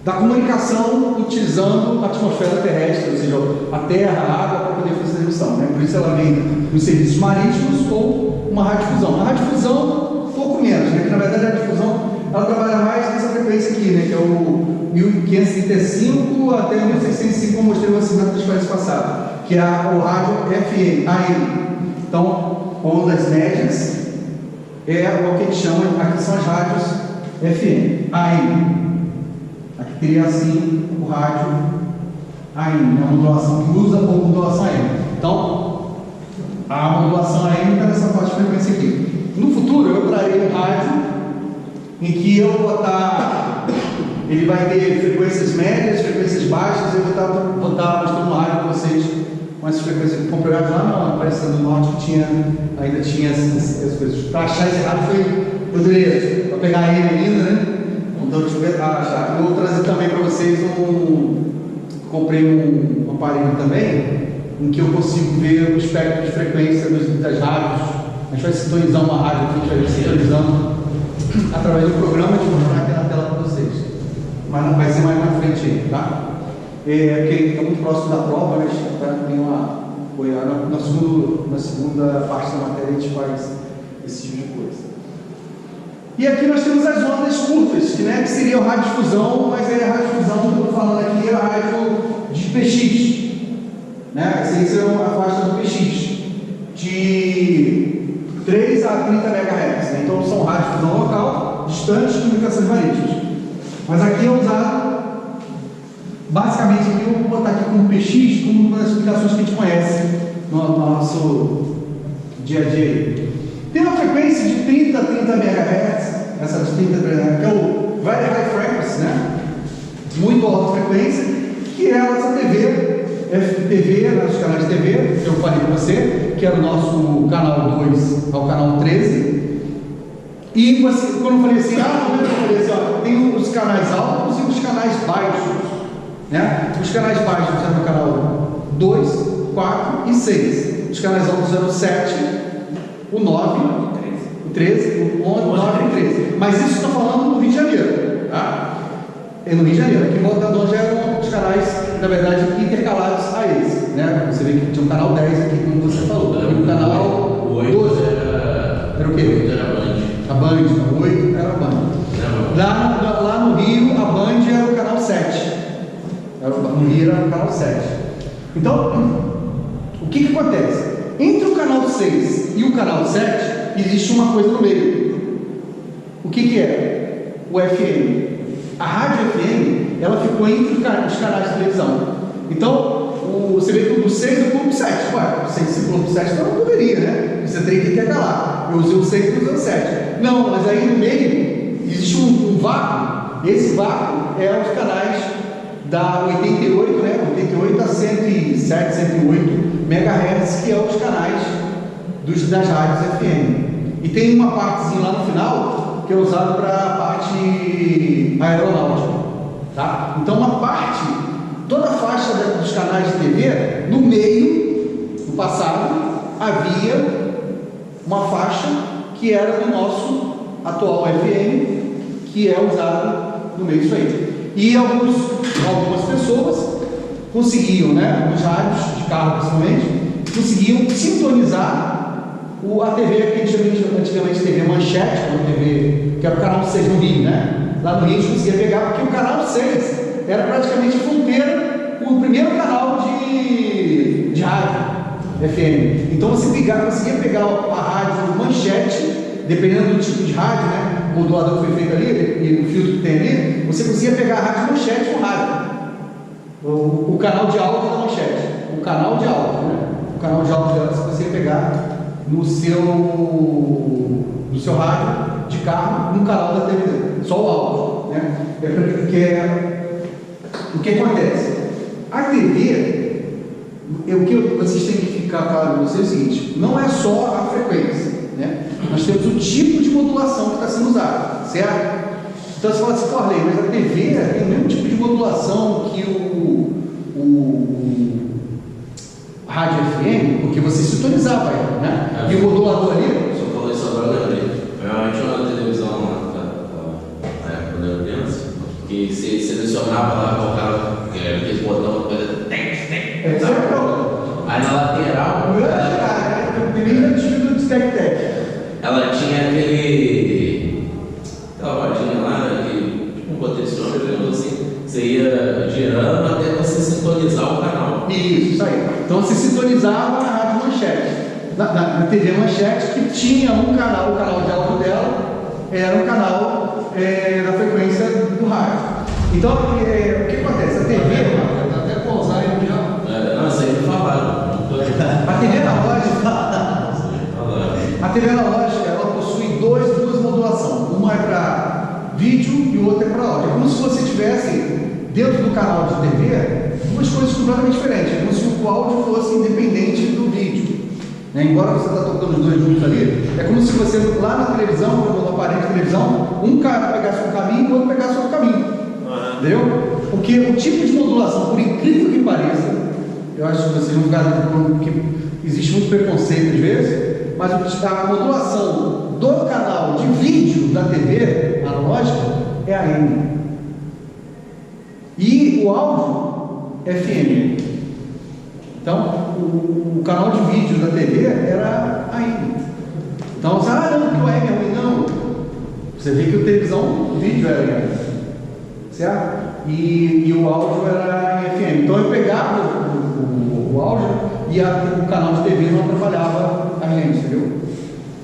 da comunicação utilizando a atmosfera terrestre, ou seja, a terra, a água, para poder fazer a transmissão, né? Por isso ela vem nos serviços marítimos ou uma radiodifusão. A radiodifusão, um pouco menos, né? Que na verdade a radiodifusão ela trabalha mais nessa frequência aqui, né? Que é o 1535 até 1605, como eu mostrei no acidente das férias passadas, que é o rádio FM, AM. Então, ondas médias é o que a gente chama, aqui são as rádios FM, AM. Aqui teria assim o rádio AM, a modulação que usa ou modulação AM. Então, a modulação AM está nessa faixa de frequência aqui. No futuro, eu trarei um rádio em que eu vou estar, ele vai ter frequências médias, frequências baixas, eu vou estar mostrando um rádio para vocês com essas frequências. Comprei lá na Aparecida do Norte, que ainda tinha essas coisas. Para achar esse rádio foi dureza, para pegar ele ainda, né? Então, deixa eu ver, achar. Eu vou trazer também para vocês comprei um aparelho também, em que eu consigo ver o espectro de frequência das rádios. A gente vai sintonizar uma rádio aqui, a gente vai sintonizando através do programa, de mostrar aqui na tela para vocês. Mas não vai ser mais na frente aí, tá? Porque está muito próximo da prova, mas tem uma apoiar. Na segunda parte da matéria a gente faz esse tipo de coisa. E aqui nós temos as ondas curtas, que seria a radiodifusão, mas a radiodifusão que eu estou falando aqui é a rádio de PX. Né? Essa aí seria a faixa do PX, de 3 a 30 MHz. Né? Então são radiodifusão local, distantes de comunicações marítimas. Mas aqui é usado, basicamente, aqui eu vou botar aqui como PX, como uma das aplicações que a gente conhece no nosso dia a dia. Tem uma frequência de 30 a 30 MHz, essa de 30 a 30 MHz, que é o Very High Frequency, né? Muito alta frequência, que é a nossa TV, FTV, nossos canais de TV, que eu falei com você, que era o nosso canal 2 ao canal 13. E você, quando eu falei assim, eu falei assim, ó, tem os canais altos e os canais baixos, né? Os canais baixos é o canal 2, 4 e 6. Os canais altos eram o 7, o 9, o 13, o 11, o 9 e o 13. Mas isso está falando no Rio de Janeiro, tá? É no Rio de Janeiro. Aqui em Volta Redonda já eram os canais, na verdade, intercalados a eles, né? Você vê que tinha um canal 10 aqui, como você falou. O canal 12 era o quê? A Band, o 8 era a Band. Lá no Rio, a Band era o canal 7. No Rio era o canal 7. Então, o que acontece? Entre o canal 6 e o canal 7, existe uma coisa no meio. O que é? O FM. A rádio FM, ela ficou entre os canais de televisão. Então, você vê que o do 6 é o clube 7. Ué, se o clube 7 não poderia, né? Você teria que intercalar. Eu usei o 6 e usei o 7. Não, mas aí no meio existe um vácuo. Esse vácuo é os canais da 88, né? 88 a 107, 108 MHz, que é os canais das rádios FM. E tem uma partezinha lá no final que é usado para a parte aeronáutica, tá? Então uma parte, toda a faixa dos canais de TV, no meio, no passado, havia uma faixa que era do nosso atual FM, que é usado no meio disso aí. E algumas pessoas conseguiam, né, nos rádios de carro principalmente, conseguiam sintonizar a TV que antigamente TV Manchete, que era o canal 6 no Rio, né? Lá no Rio a gente conseguia pegar, porque o canal 6 era praticamente fronteira, o primeiro canal de rádio FM. Então você conseguia pegar a rádio Manchete, dependendo do tipo de rádio, né? O modulador que foi feito ali e o filtro que tem ali, você conseguia pegar a rádio Manchete no rádio. O canal de áudio da Manchete. O canal de áudio, né? O canal de áudio dela você conseguia pegar no seu rádio de carro, no canal da TV, só o áudio, né? O que acontece? A TV, o que vocês têm que ficar claro para vocês é o seguinte: não é só a frequência, né? Nós temos o tipo de modulação que está sendo usado, certo? Então você fala assim, Corley, mas a TV tem o mesmo tipo de modulação que a rádio FM, porque você sintonizava ela, né? E o modulador ali. Só falou isso agora, eu lembrei. Eu tinha uma televisão na época quando eu era criança, que você selecionava lá, colocava aquele botão, aí na lateral. O primeiro antigo do Tec-Tec. Ela tinha aquela rodinha lá, tipo um potenciômetro, digamos assim. Você ia girando até você sintonizar o canal. Isso aí. Então você sintonizava na rádio Manchete, na TV Manchete, que tinha um canal, o canal de áudio dela era um canal da frequência do rádio. Então, o que acontece? A TV. Até com Alzheimer já. Não, isso aí me falaram. A TV analógica, ela possui duas modulações. Uma é para vídeo e outra é para áudio. É como se você tivesse dentro do canal de TV duas coisas completamente diferentes. É como se o áudio fosse independente do vídeo, né? Embora você está tocando os dois juntos ali, é como se você lá na televisão, no aparelho de televisão, um cara pegasse um caminho e o outro pegasse outro caminho. Entendeu? Porque o tipo de modulação, por incrível que pareça, eu acho que vocês vão ficar porque existe muito preconceito às vezes, mas a modulação do canal de vídeo da TV analógica é AM. E o áudio FM. Então, o canal de vídeo da TV era AM. Então, você não, que o AM é ruim, não. Você vê que a televisão, o vídeo era AM. Certo? E o áudio era em FM. Então, eu pegava o áudio e o canal de TV não atrapalhava a gente, entendeu?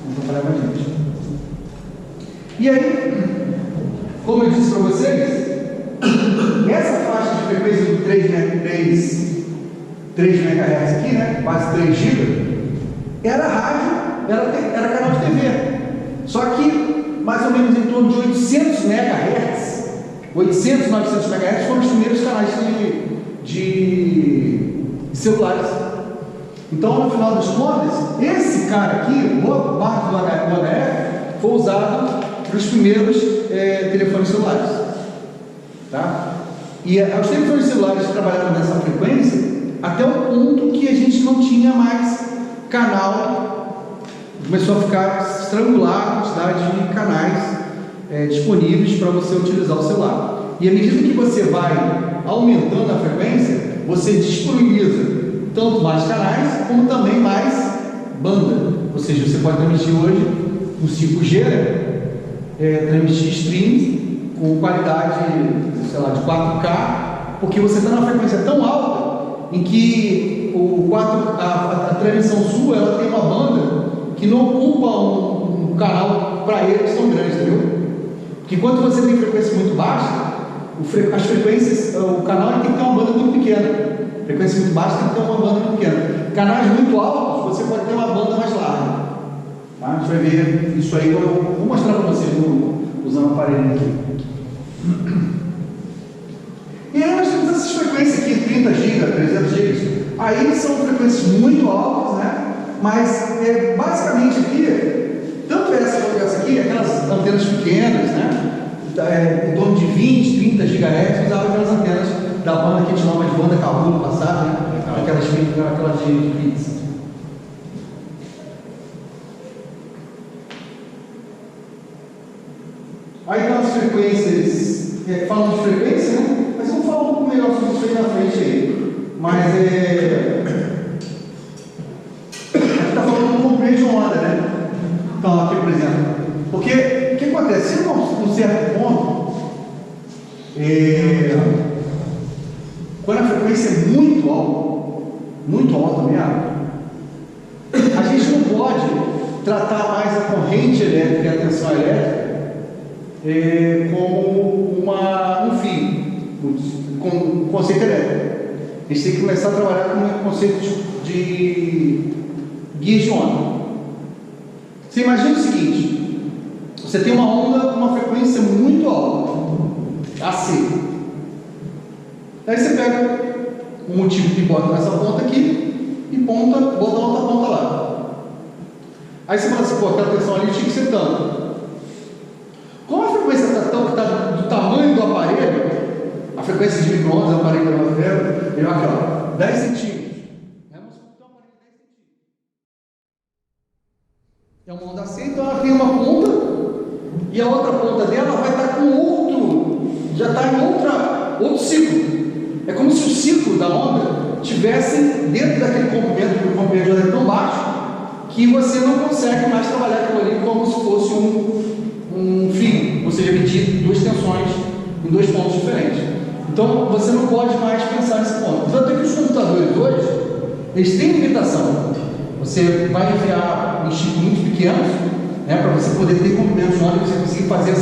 Não atrapalhava a gente. E aí, como eu disse para vocês, essa faixa de frequência do 3 MHz aqui, né, quase 3 GB, era rádio, era canal de TV. Só que mais ou menos em torno de 800 MHz, 800, 900 MHz foram os primeiros canais de celulares. Então, no final das contas, esse cara aqui, boa parte do HF, foi usado para os primeiros telefones celulares. Tá? E os telefones celulares trabalharam nessa frequência até o ponto que a gente não tinha mais canal, começou a ficar estrangulado a quantidade de canais disponíveis para você utilizar o celular. E à medida que você vai aumentando a frequência, você disponibiliza tanto mais canais, como também mais banda. Ou seja, você pode transmitir hoje no 5G, transmitir streams com qualidade, sei lá, de 4K, porque você está numa frequência tão alta em que a transmissão sua ela tem uma banda que não ocupa um canal para eles tão grande, entendeu? Porque quando você tem frequência muito baixa, as frequências, o canal tem que ter uma banda muito pequena. Frequência muito baixa tem que ter uma banda muito pequena. Canais muito altos, você pode ter uma banda mais larga. Tá? A gente vai ver isso aí, eu vou mostrar para vocês usando o aparelho aqui. E aí nós temos essas frequências aqui, 30 GB, 300 GB. Aí são frequências muito altas, né? Mas basicamente aqui, tanto essa quanto essa aqui, aquelas antenas pequenas, né? Em torno de 20, 30 GHz, usava aquelas antenas da banda que a gente chamava de banda Cabu no passado, né? Aquelas de pizza. Aí tem as frequências, falando de frequência, né? Mas vamos falar um pouco melhor sobre isso aí na frente aí. mas a gente está falando do comprido de onda, né? Então, aqui, por exemplo, porque o que acontece? Se num certo ponto, quando a frequência é muito alta mesmo, a gente não pode tratar mais a corrente elétrica e a tensão elétrica como um fio, com um conceito elétrico. A gente tem que começar a trabalhar com um conceito de guias de onda. Você imagina o seguinte: você tem uma onda com uma frequência muito alta, AC. Aí você pega um motivo que bota nessa ponta aqui e bota a outra ponta lá. Aí você fala assim, pô, aquela tensão ali tinha que ser tanto. Como a frequência está do tamanho do aparelho, a frequência de micro-ondas, o aparelho da matéria, ele vai aqui, ó, 10 centímetros. É uma onda AC, então ela tem uma ponta e a outra ponta dela vai estar com outro, já está em outro ciclo. É como se o ciclo da onda estivesse dentro daquele comprimento, porque o comprimento de onda é tão baixo que você não consegue mais trabalhar aquilo ali como se fosse um fio, ou seja, medir duas tensões em dois pontos diferentes. Então você não pode mais pensar nesse ponto. Tanto é que os computadores hoje, eles têm limitação. Você vai enviar um chip muito pequeno, né, para você poder ter comprimentos de onda, você conseguir fazer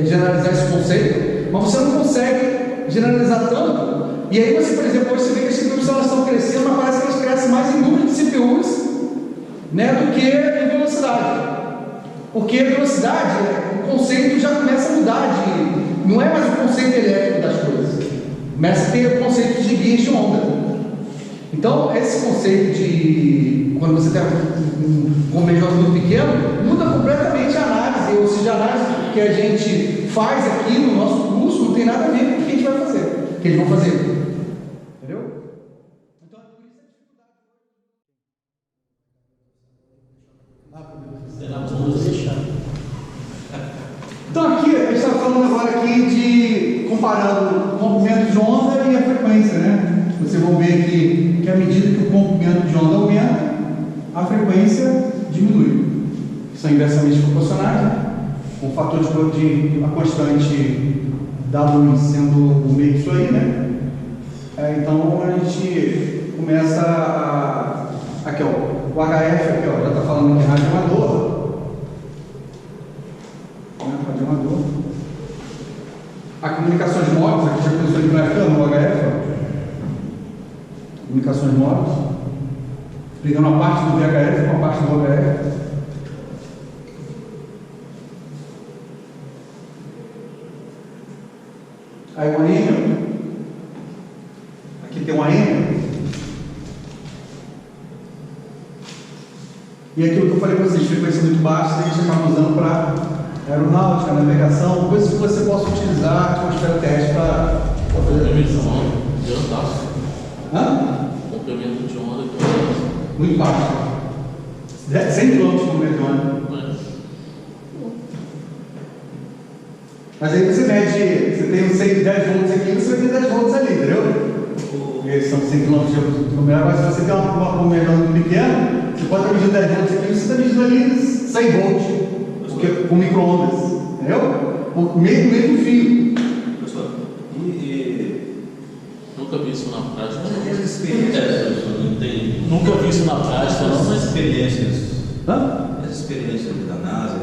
generalizar esse conceito, mas você não consegue generalizar tanto. E aí você, por exemplo, hoje você vê que as CPUs elas estão crescendo, mas parece que elas crescem mais em número de CPUs, né, do que em velocidade. Porque a velocidade, o conceito já começa a mudar, não é mais o conceito elétrico das coisas, começa a ter o conceito de guias de onda. Então, esse conceito de quando você tem um medidor muito pequeno, muda completamente a análise, ou seja, a análise que a gente faz aqui no nosso curso não tem nada a ver com o que a gente vai fazer, que eles vão fazer. Entendeu? Então, por isso a dificuldade. Então, aqui, a gente está falando agora aqui de comparando o comprimento de onda e a frequência, né? Vocês vão ver aqui que à medida que o comprimento de onda aumenta, a frequência diminui. São inversamente proporcionais, né? Com o fator de a constante da luz sendo o meio disso aí, né? Então a gente começa aqui, ó, o HF aqui, ó, já está falando aqui radioamador. Radioamador. A comunicações móveis, aqui já começou de graficando o HF, ó. Comunicações móveis, ligando a parte do VHF com a parte do HF. Aí o AM, aqui tem um AM, e aquilo que eu falei para vocês, frequência muito baixa, a gente acaba usando para aeronáutica, navegação, coisas que você possa utilizar a atmosfera terrestre para fazer a medição. Comprimento de onda muito baixo, 100 km por metro. Mas aí você mede, você tem 10 volts aqui, você vai ter 10 volts ali, entendeu? Porque são 100 km de numeral, mas se você tem um medidor muito pequeno, você pode estar medindo 10 volts aqui, você está medindo ali 100 volts, porque com micro-ondas, entendeu? O meio do fio. Professor, nunca vi isso na prática. as experiências, não tem. Nunca vi isso na prática, não, mas. Experiências. Hã? As experiências da NASA,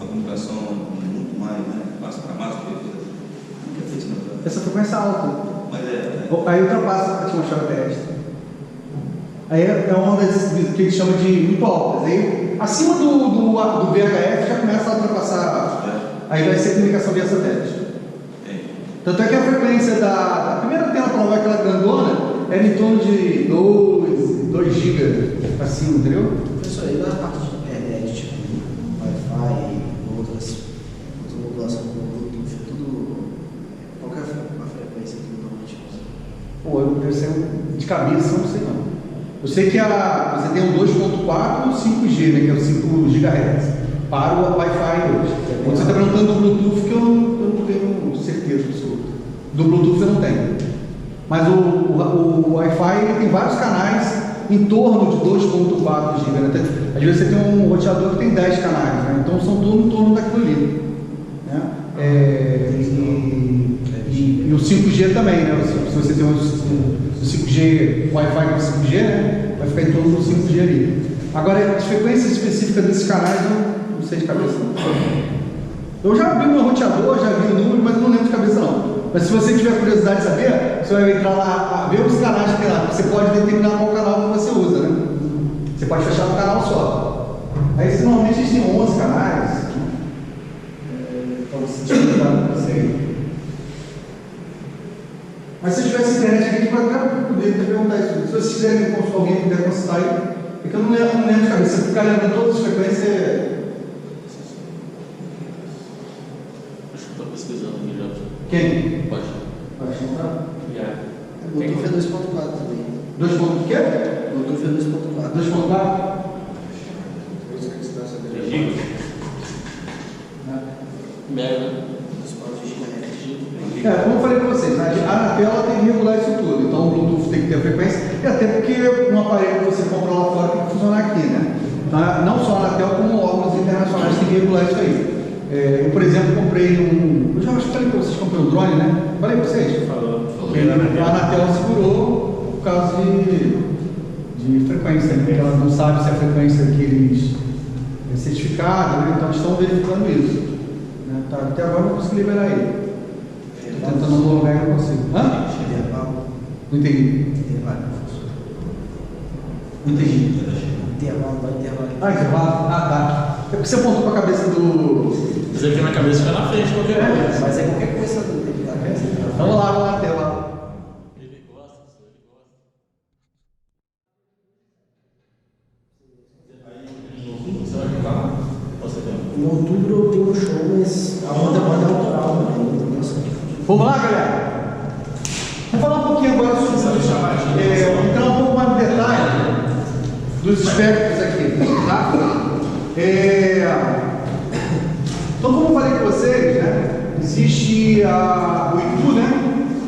a comunicação muito mais, né? Passa para mais do que Essa frequência alta. Mas Aí ultrapassa a atmosfera terrestre. Aí é uma onda que a gente chama de muito altas. Aí, acima do VHF já começa a ultrapassar. Aí vai ser comunicação via satélite. Tanto é que a frequência da primeira tela para aquela grandona era em torno de 2 GB acima, entendeu? Professor, aí na parte de internet, tipo Wi-Fi, outras modulações com Bluetooth, tudo. Qual que é a frequência que normalmente usa? Pô, eu sei de cabeça, não sei não. Eu sei que você tem o 2.4 e o 5G, né, que é o 5 GHz, para o Wi-Fi hoje. Quando você está perguntando do Bluetooth, que eu não tenho certeza absoluta. Do Bluetooth eu não tenho. Mas o Wi-Fi ele tem vários canais em torno de 2.4 GB. Né? Às vezes você tem um roteador que tem 10 canais, né? Então são todos em torno daquilo ali. Né? E o 5G também, né? Se você tem o 5G, o Wi-Fi com 5G, né? Vai ficar em torno do 5G ali. Agora, as frequências específicas desses canais, eu não sei de cabeça não. Eu já vi o meu roteador, já vi o número, mas eu não lembro de cabeça não. Mas se você tiver curiosidade de saber, você vai entrar lá, ver os canais que tem lá. Você pode determinar qual canal que você usa, né? Você pode fechar um canal só. Aí normalmente eles têm 11 canais. Então você Mas se tivesse internet aqui, vai poder perguntar isso. Se vocês quiserem, alguém puder consultar aí, é que eu não lembro de cabeça. Se ficar lembrando todas as frequências. Acho que estou pesquisando aqui já. Quem? Pode. Pode contar? Bluetooth é 2.4 também. 2 ponto o quê? Bluetooth é 2.4. 2.4? Mega, né? 2.4 GHz. Como eu falei para vocês, a Anatel tem que regular isso tudo. Então o Bluetooth tem que ter a frequência, e até porque um aparelho que você compra lá fora tem que funcionar aqui, né? Então, não só a Anatel, como órgãos internacionais têm que regular isso aí. Eu, por exemplo, comprei eu já acho que falei para vocês, comprei um drone, né? Falei para vocês? Falou. A Anatel segurou por causa de frequência, né? Porque ela não sabe se a frequência que eles é certificada, né? Então eles estão verificando isso. Né? Tá, até agora eu não consegui liberar ele. Estou tentando homologar e não consigo. Hã? Intervalo. Não entendi. Intervalo. Não entendi. Intervalo, vai intervalo. Intervalo? Tá. É porque você apontou para a cabeça do. Mas aqui na cabeça fica na frente qualquer coisa. Mas é qualquer coisa dele. Vamos lá na tela. Ele gosta, ele gosta. Você vai jogar? Você tem. Em outubro eu tenho um show, mas a banda é autoral, né? Vamos lá, galera? Vamos falar um pouquinho agora sobre entrar um pouco mais no detalhe dos espectros aqui, tá? Então, como eu falei com vocês, né? Existe o ITU, né?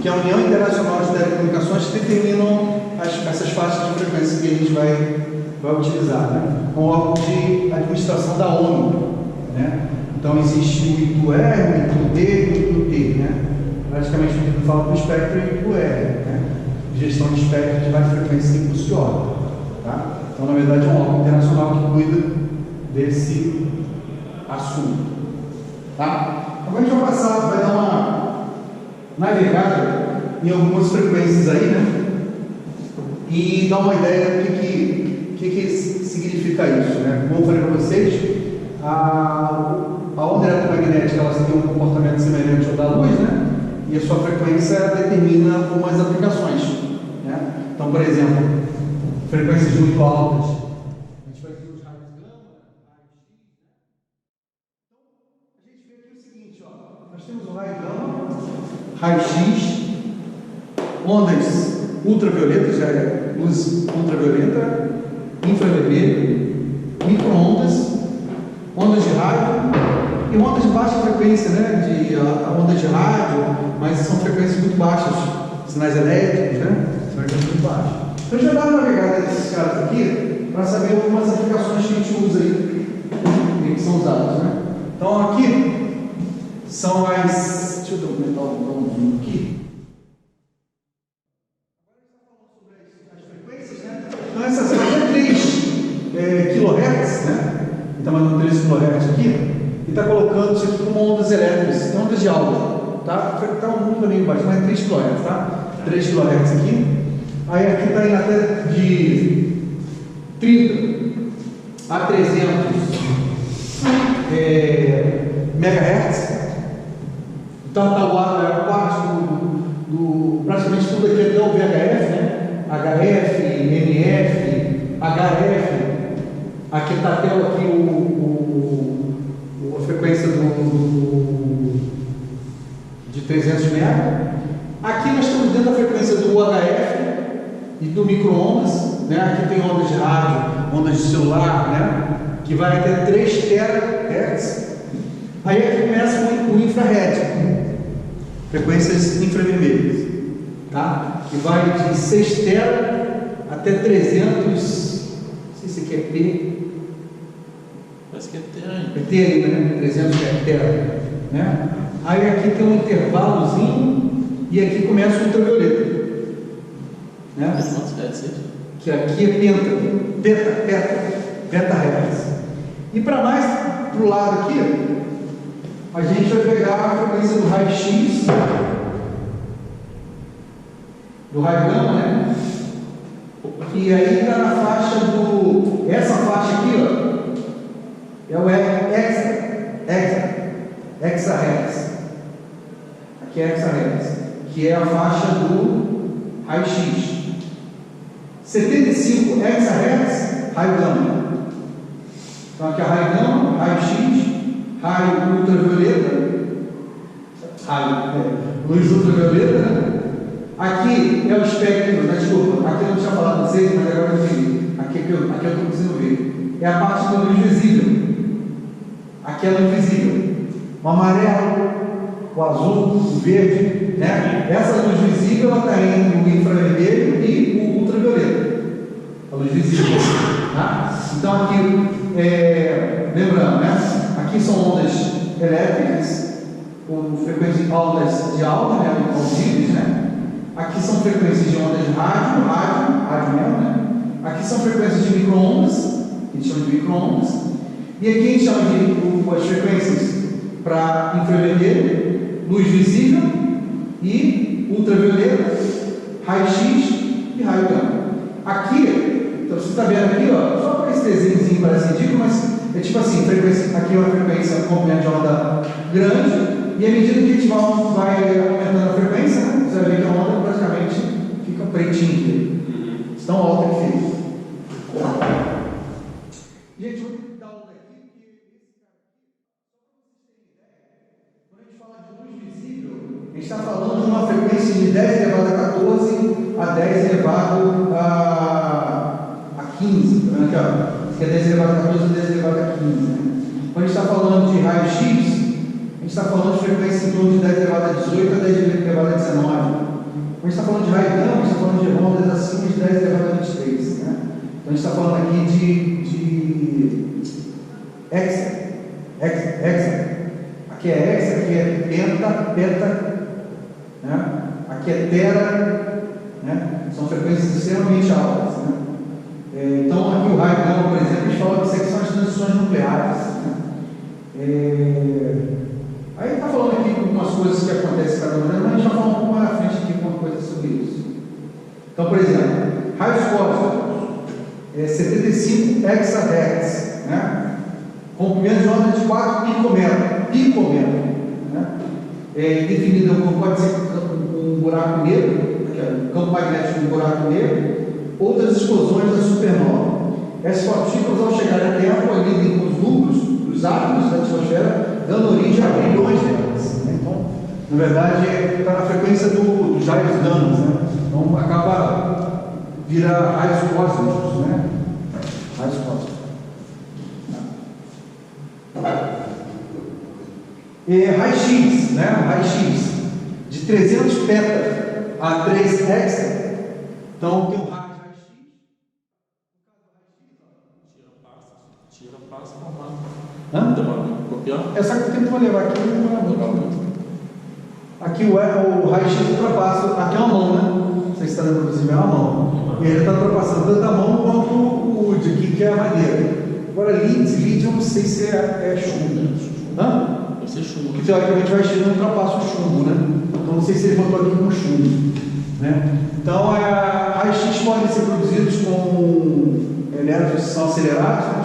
Que é a União Internacional de Telecomunicações, que determinam essas faixas de frequência que a gente vai utilizar, né? Um órgão de administração da ONU, né? Então existe o ITU-R, o ITU-D e o ITU-T, né? Praticamente o que fala do espectro é o ITU-R, né? Gestão de espectro de várias frequências em curso de órbita, tá? Então, na verdade, é um órgão internacional que cuida desse assunto, tá? Agora a gente vai passar, vai dar uma navegada em algumas frequências aí, né? E dar uma ideia do que significa isso, né? Como eu falei para vocês, a onda eletromagnética ela tem um comportamento semelhante ao da luz, né? E a sua frequência determina algumas aplicações, né? Então, por exemplo, frequências muito altas, a gente vai ver os raios gama, raio X, né? Então, a gente vê aqui o seguinte, ó, nós temos o raio gama, raio X, ondas ultravioletas, luz ultravioleta, infravermelho, micro-ondas, ondas de rádio e ondas de baixa frequência, né? Ondas de rádio, mas são frequências muito baixas, sinais elétricos, né? Frequências muito baixas. Então, a gente vai dar uma navegada nesses caras aqui para saber algumas aplicações que a gente usa aí, que são usadas, né? Então, aqui são as. Deixa eu documentar um pouquinho aqui. Então, essas aqui é 3 kHz, né? Ele está mandando 3 kHz aqui e está colocando isso aqui como ondas elétricas, ondas de alta, tá? Está um número meio baixo, mas é 3 kHz, tá? 3 kHz aqui. Aí aqui está indo até de 30 a 300 MHz. Então está o parte do praticamente tudo aqui até o VHF, né? HF, NF, HF. Aqui está até aqui a frequência de 300 MHz. Aqui nós estamos dentro da frequência do UHF e do micro-ondas, né? Aqui tem ondas de rádio, ondas de celular, né? Que vai até 3 THz. Aí aqui começa o infrared, frequências infravermelhas, tá? que vai de 6 tera até 300, não sei se aqui é P, Parece que é terra. é T ainda, né? 300 tera, né? Aí aqui tem um intervalozinho e aqui começa o ultravioleta, né? Quantos hertz? Que aqui é petahertz. E para mais para o lado aqui, a gente vai pegar a frequência do raio-x, do raio gama, né? E aí está na faixa do. Essa faixa aqui, ó, é o hexahertz. Aqui é hexahertz, que é a faixa do raio-x. 75 hexahertz, raio gama. Então aqui é raio gama, raio-x, raio ultravioleta, luz ultravioleta, né? Aqui é o espectro, né? Desculpa, aqui eu não tinha falado para vocês, mas agora eu vi. Aqui eu estou conseguindo ver. É a parte da luz visível. Aqui é a luz visível. O amarelo, o azul, o verde, né? Essa luz visível ela está entre o infravermelho e o ultravioleta. A luz visível. Tá? Então aqui, lembrando, né? Aqui são ondas elétricas, com frequências ondas de alta, né? Audíveis, né? Aqui são frequências de ondas de rádio mesmo, né? Aqui são frequências de micro-ondas, que a gente chama de micro-ondas. E aqui a gente chama de as frequências para infravermelho, luz visível e ultravioleta, raio-x e raio gama. Aqui, então você está vendo aqui, ó, só para esse desenhozinho parece ridículo, mas é tipo assim, frequência, aqui é uma frequência comprimento de onda grande, e à medida que a gente vai aumentando a frequência, né, você vai ver que a onda praticamente fica pretinha aqui. Tão alta que fica. Gente, vou dar uma aqui, porque quando a gente fala de luz visível, a gente está falando de uma frequência de 10 elevado a 14 a 10 elevado a 15. Tá vendo aqui, ó? Que é 10 elevado a 14 a 10 elevado a 15. Né? Quando a gente está falando de raio-x, a gente está falando de frequência em torno de 10 elevado a 18 a 10 elevado a 19. Quando a gente está falando de raio gama, a gente está falando de ondas acima de 10 elevado a 23. Né? Então a gente está falando aqui de hexa. Aqui é hexa, aqui é peta, né? Aqui é tera, né? São frequências extremamente altas. Né? Então aqui o raio gama, por exemplo, a gente fala que isso aqui são as transições nucleares. Né? Aí está falando aqui algumas coisas que acontecem cada vez, mas a gente vai falar um pouco mais na frente aqui uma coisa sobre isso. Então, por exemplo, raios cósmicos, 75 hexahertz, né? Comprimento de onda de 4 picômetros, né? Definido como pode ser um buraco negro, campo magnético de um buraco negro, ou das explosões da supernova. Essas partículas, ao chegar à Terra, colidem com os núcleos, os átomos da atmosfera, dando origem a bilhões delas. Né? Então, na verdade, está na frequência dos raios gamas. Né? Então, acaba virar raios cósmicos. Né? Raios cósmicos. Raio-x, né? Raio-x, de 300 peta a 3 hexa. Então, tem um raio de raio-x. Tira passa, formado. Hã? Copiar? Essa que eu tento levar aqui não demora muito. Aqui o raio-x ultrapassa. Aqui é uma mão, né? Não sei se está dando para você ver, é uma mão. E ele está ultrapassando tanto a mão quanto o wood aqui, que é a madeira. Agora, lead eu não sei se é chumbo. Hã? Vai ser chumbo. Porque teoricamente o raio-x não ultrapassa o chumbo, né? Então não sei se ele botou aqui com chumbo. Né? Então, raios-x podem ser produzidos com elétrons que são acelerados, né?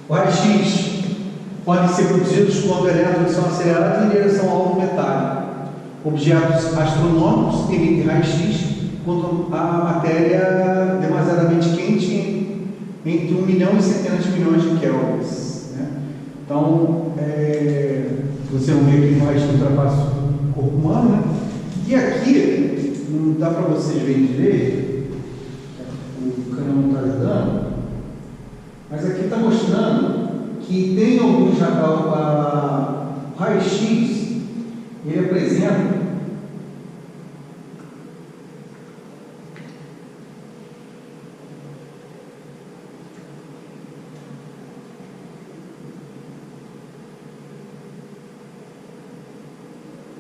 O raio-x podem ser produzidos quando elétrons são acelerados em direção ao alvo metálico. Objetos astronômicos emitem raio-x quando a matéria é demasiadamente quente, entre 1 milhão e centenas de milhões de kelvins. Né? Então, você não vê que o raio-x ultrapassa o corpo humano. Né? E aqui não dá para vocês verem direito, o canal não está ajudando, mas aqui está mostrando que tem alguns raio-x, ele apresenta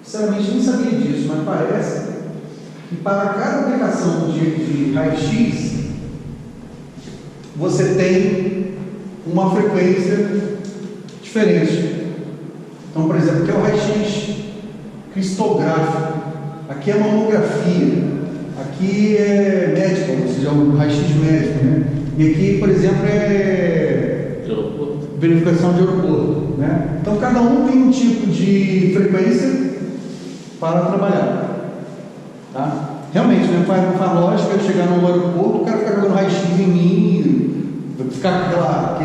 sinceramente nem sabia disso, mas parece que para cada aplicação de raio-x você tem uma frequência diferente. Então, por exemplo, aqui é o raio-x cristográfico, aqui é mamografia, aqui é médico, ou seja, o raio-x médico, né? E aqui, por exemplo, é verificação de aeroporto, né? Então, cada um tem um tipo de frequência para trabalhar, tá? Realmente, né, não faz lógica eu chegar no aeroporto, o cara ficar jogando raio-x em mim e ficar com aquela...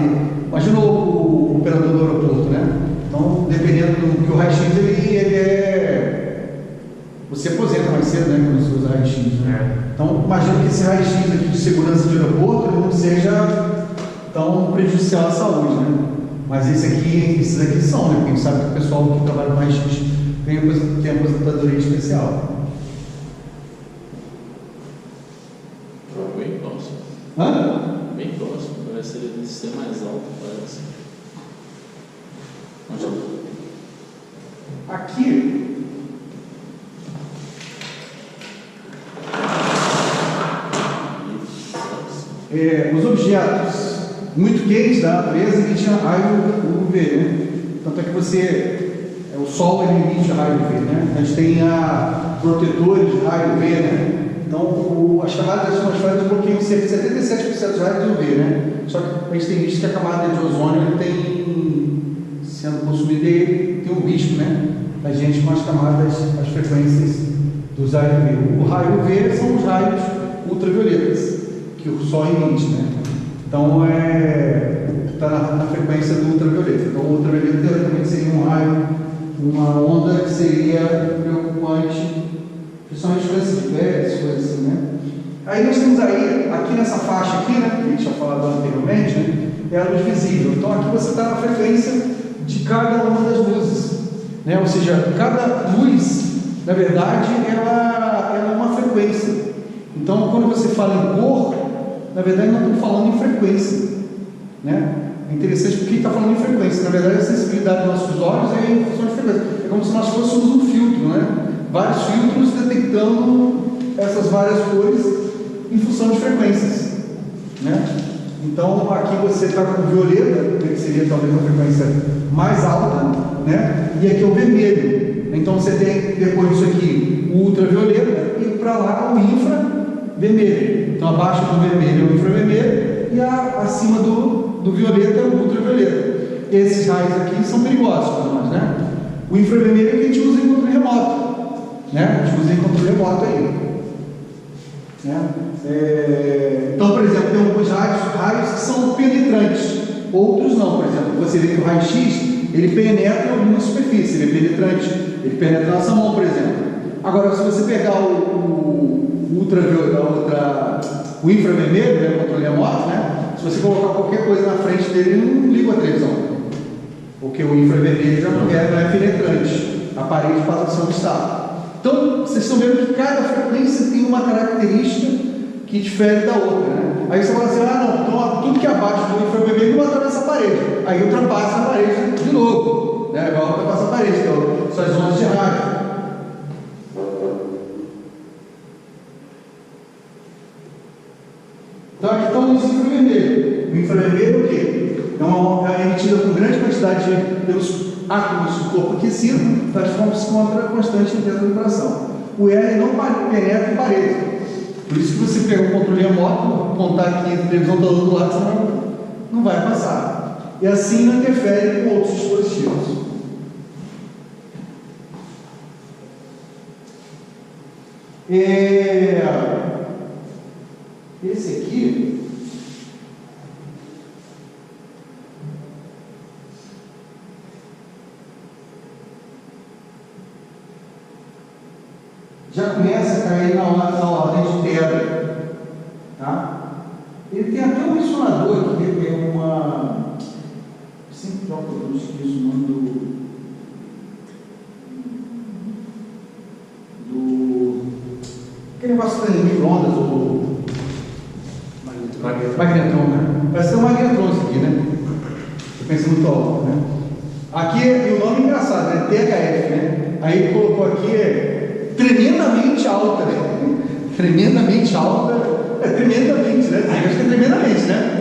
Imagina o operador do aeroporto, né? Então, dependendo do que o raio-x, ele é... Você aposenta mais cedo, né, quando você usa raio-x, né? Então, imagina que esse raio-x aqui de segurança de aeroporto ele não seja tão prejudicial à saúde, né? Mas esses aqui são, né? Porque a gente sabe que o pessoal que trabalha com raio-x tem aposentadoria especial. Bem próximo. Hã? Bem próximo, parece que ele ser mais alto, parece. Aqui os objetos muito quentes da natureza emitem raio UV, né? Tanto é que o Sol ele emite raio UV, né? A gente tem protetores de raio UV, né? Então, as camadas atmosféricas bloqueiam cerca de 77% dos raios UV, né? Só que a gente tem visto que a camada de ozônio ele tem sendo consumida e tem um risco, né? Da gente com as camadas, as frequências dos raios UV. O raio UV são os raios ultravioletas que o Sol emite, né? Então, está na frequência do ultravioleta. Então, o ultravioleta teoricamente seria um raio, uma onda que seria preocupante, principalmente câncer de pele, essas coisas assim, né? Aí nós temos aqui nessa faixa aqui, né, que a gente tinha falado anteriormente, né, é a luz visível. Então aqui você está na frequência de cada uma das luzes, né? Ou seja, cada luz, na verdade, ela é uma frequência. Então quando você fala em cor, na verdade não estamos falando em frequência, né? É interessante porque está falando em frequência. Na verdade, a sensibilidade dos nossos olhos é em função de frequência. É como se nós fôssemos um filtro, né? Vários filtros detectando essas várias cores em função de frequências, né? Então, aqui você está com o violeta, que seria talvez uma frequência mais alta, né? E aqui é o vermelho. Então, você tem, depois disso aqui, o ultravioleta e para lá o infravermelho. Então, abaixo do vermelho é o infravermelho e acima do violeta é o ultravioleta. Esses raios aqui são perigosos para nós, né? O infravermelho é que a gente usa em controle remoto, né? A gente usa em controle remoto aí, né? Então, por exemplo, tem alguns raios que são penetrantes, outros não. Por exemplo, você vê que o raio-x ele penetra em alguma superfície, ele é penetrante, ele penetra na nossa mão, por exemplo. Agora, se você pegar o infravermelho, né, o controle remoto, né? Se você colocar qualquer coisa na frente dele, ele não liga a televisão, porque o infravermelho já não é penetrante, a parede passa a ser um obstáculo. Então, vocês estão vendo que cada frequência tem uma característica que difere da outra, né? Aí você fala assim, não, então tudo que é abaixo do infravermelho não atravessa a parede. Aí ultrapassa a parede de novo, né? Vai ultrapassar a parede, que são as ondas de rádio. Então aqui está o infravermelho. O infravermelho é o quê? É emitida com grande quantidade pelos átomos do corpo aquecido, transforma-se com uma constante em temperatura. O R não penetra em parede. Por isso que você pega o controle remoto, apontar aqui, a televisão está do outro lado, senão não vai passar. E assim não interfere com outros dispositivos. Esse aqui já começa a cair na ordem de tera. Tá? Ele tem até um resonador aqui, que é uma. Sempre troco, eu esqueço o nome aquele negócio que tem micro-ondas, o magnetron, né? Parece ser um magnetron isso aqui, né? Eu penso muito alto, né? Aqui, e o nome é engraçado, né? THF, né? Aí ele colocou aqui tremendamente alta, né? Tremendamente alta, tremendamente, né? Acho que é tremendamente, né?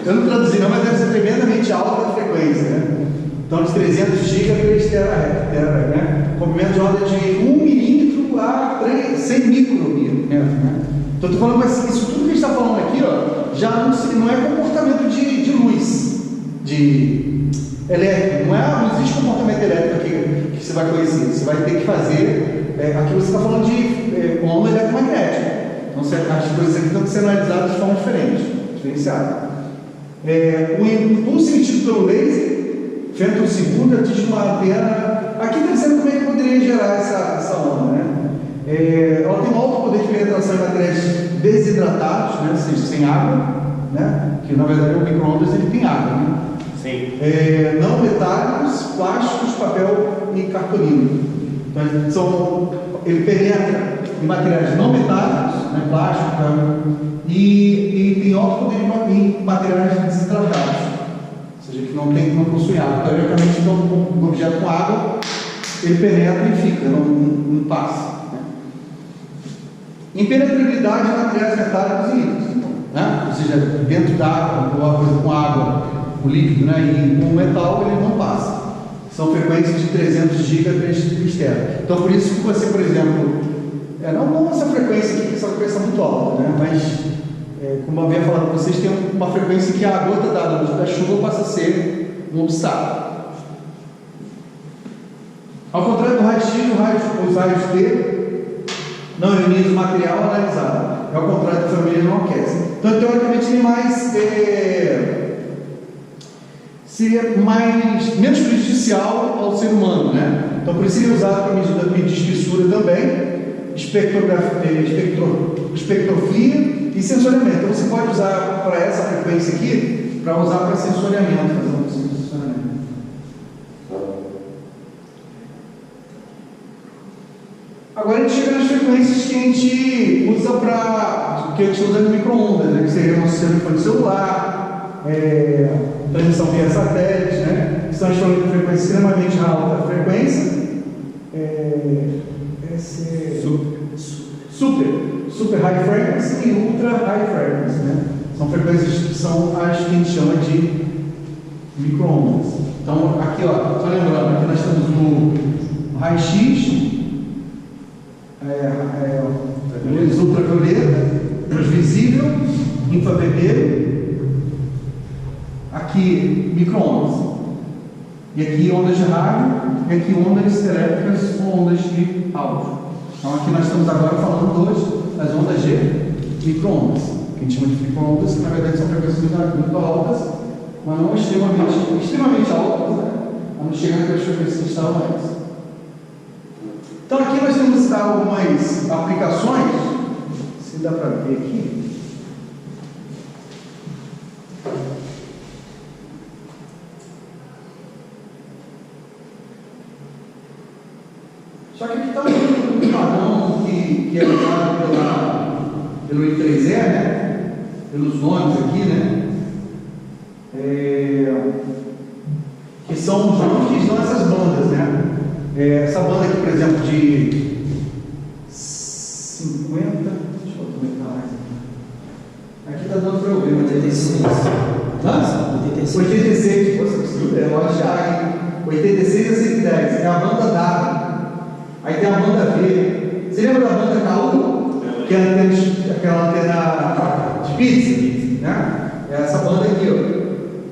Eu não traduzi não, mas deve ser tremendamente alta a frequência, né? Então, de 300 GB a 3 tera, né? Comprimento de onda de 1 milímetro a 100 micrômetros, né? Então, estou falando, mas isso tudo que a gente está falando aqui, ó, já não é comportamento de luz, de elétrico, não existe comportamento elétrico que você vai conhecer, você vai ter que fazer, aqui você está falando de onda eletromagnética, então as coisas aqui estão sendo analisadas de forma diferenciada. O impulso emitido pelo laser, feito um segundo, atinge uma antena, aqui está dizendo como é que poderia gerar essa onda, né? Ela tem um alto poder de penetração em materiais desidratados, né? Ou seja, sem água, né? Que na verdade o micro-ondas ele tem água, né? Sim. Não metálicos, plásticos, papel e cartolina. Então, ele penetra em materiais não metálicos, né? Plástico, e tem alto poder em materiais desidratados, ou seja, que não possui água. Teoricamente, então, um objeto com água, ele penetra e fica, não passa. Impenetrabilidade de materiais metálicos e líquidos, né? Ou seja, dentro da água, ou a coisa com água, o líquido, né? E com o metal ele não passa. São frequências de 300 GB a 3 tera. Então, por isso que você, por exemplo, não essa frequência aqui, que essa frequência é muito alta, né? Mas, como eu havia falado para vocês, tem uma frequência que a gota d'água da chuva passa a ser um obstáculo. Ao contrário do raio-x, os raios T não ionizam o material analisado. Ao contrário do família não aquece. Então, teoricamente, tem menos prejudicial ao ser humano, né? Então, por isso ele é usado para medir espessura também, espectrofia e sensoriamento. Então, você pode usar para essa frequência aqui, para usar para sensoriamento, fazer um sensoriamento. Agora a gente chega nas frequências que a gente usa no micro-ondas, né? Que seria o nosso telefone celular, transmissão via satélite, né? Que são as frequências extremamente alta frequência, super high frequency e ultra high frequency, né? São frequências que são as que a gente chama de micro-ondas. Então, aqui, ó, só lembrando, aqui nós temos o raio-x, luz ultravioleta, luz visível, infravermelho, aqui micro-ondas, e aqui ondas de rádio, e aqui ondas elétricas ou ondas de áudio. Então aqui nós estamos agora falando das ondas de micro-ondas, que a gente chama de micro-ondas, que na verdade são frequências muito altas, mas não extremamente altas, né? Vamos chegar naquelas frequências que estavam antes. Então aqui nós temos algumas aplicações, se dá para ver aqui. Só que aqui está um padrão que é usado pelo I3E, né? Pelos nomes aqui, né? Que são os nomes que estão nessas bandas, né? Essa banda aqui, por exemplo, de 50, deixa eu aumentar mais aqui está dando para eu ver, 86. 86, eu achar aqui 86 a 110, é a banda W. Aí tem a banda V. Você lembra da banda K1? Que é aquela antena de pizza, né? É essa banda aqui, ó,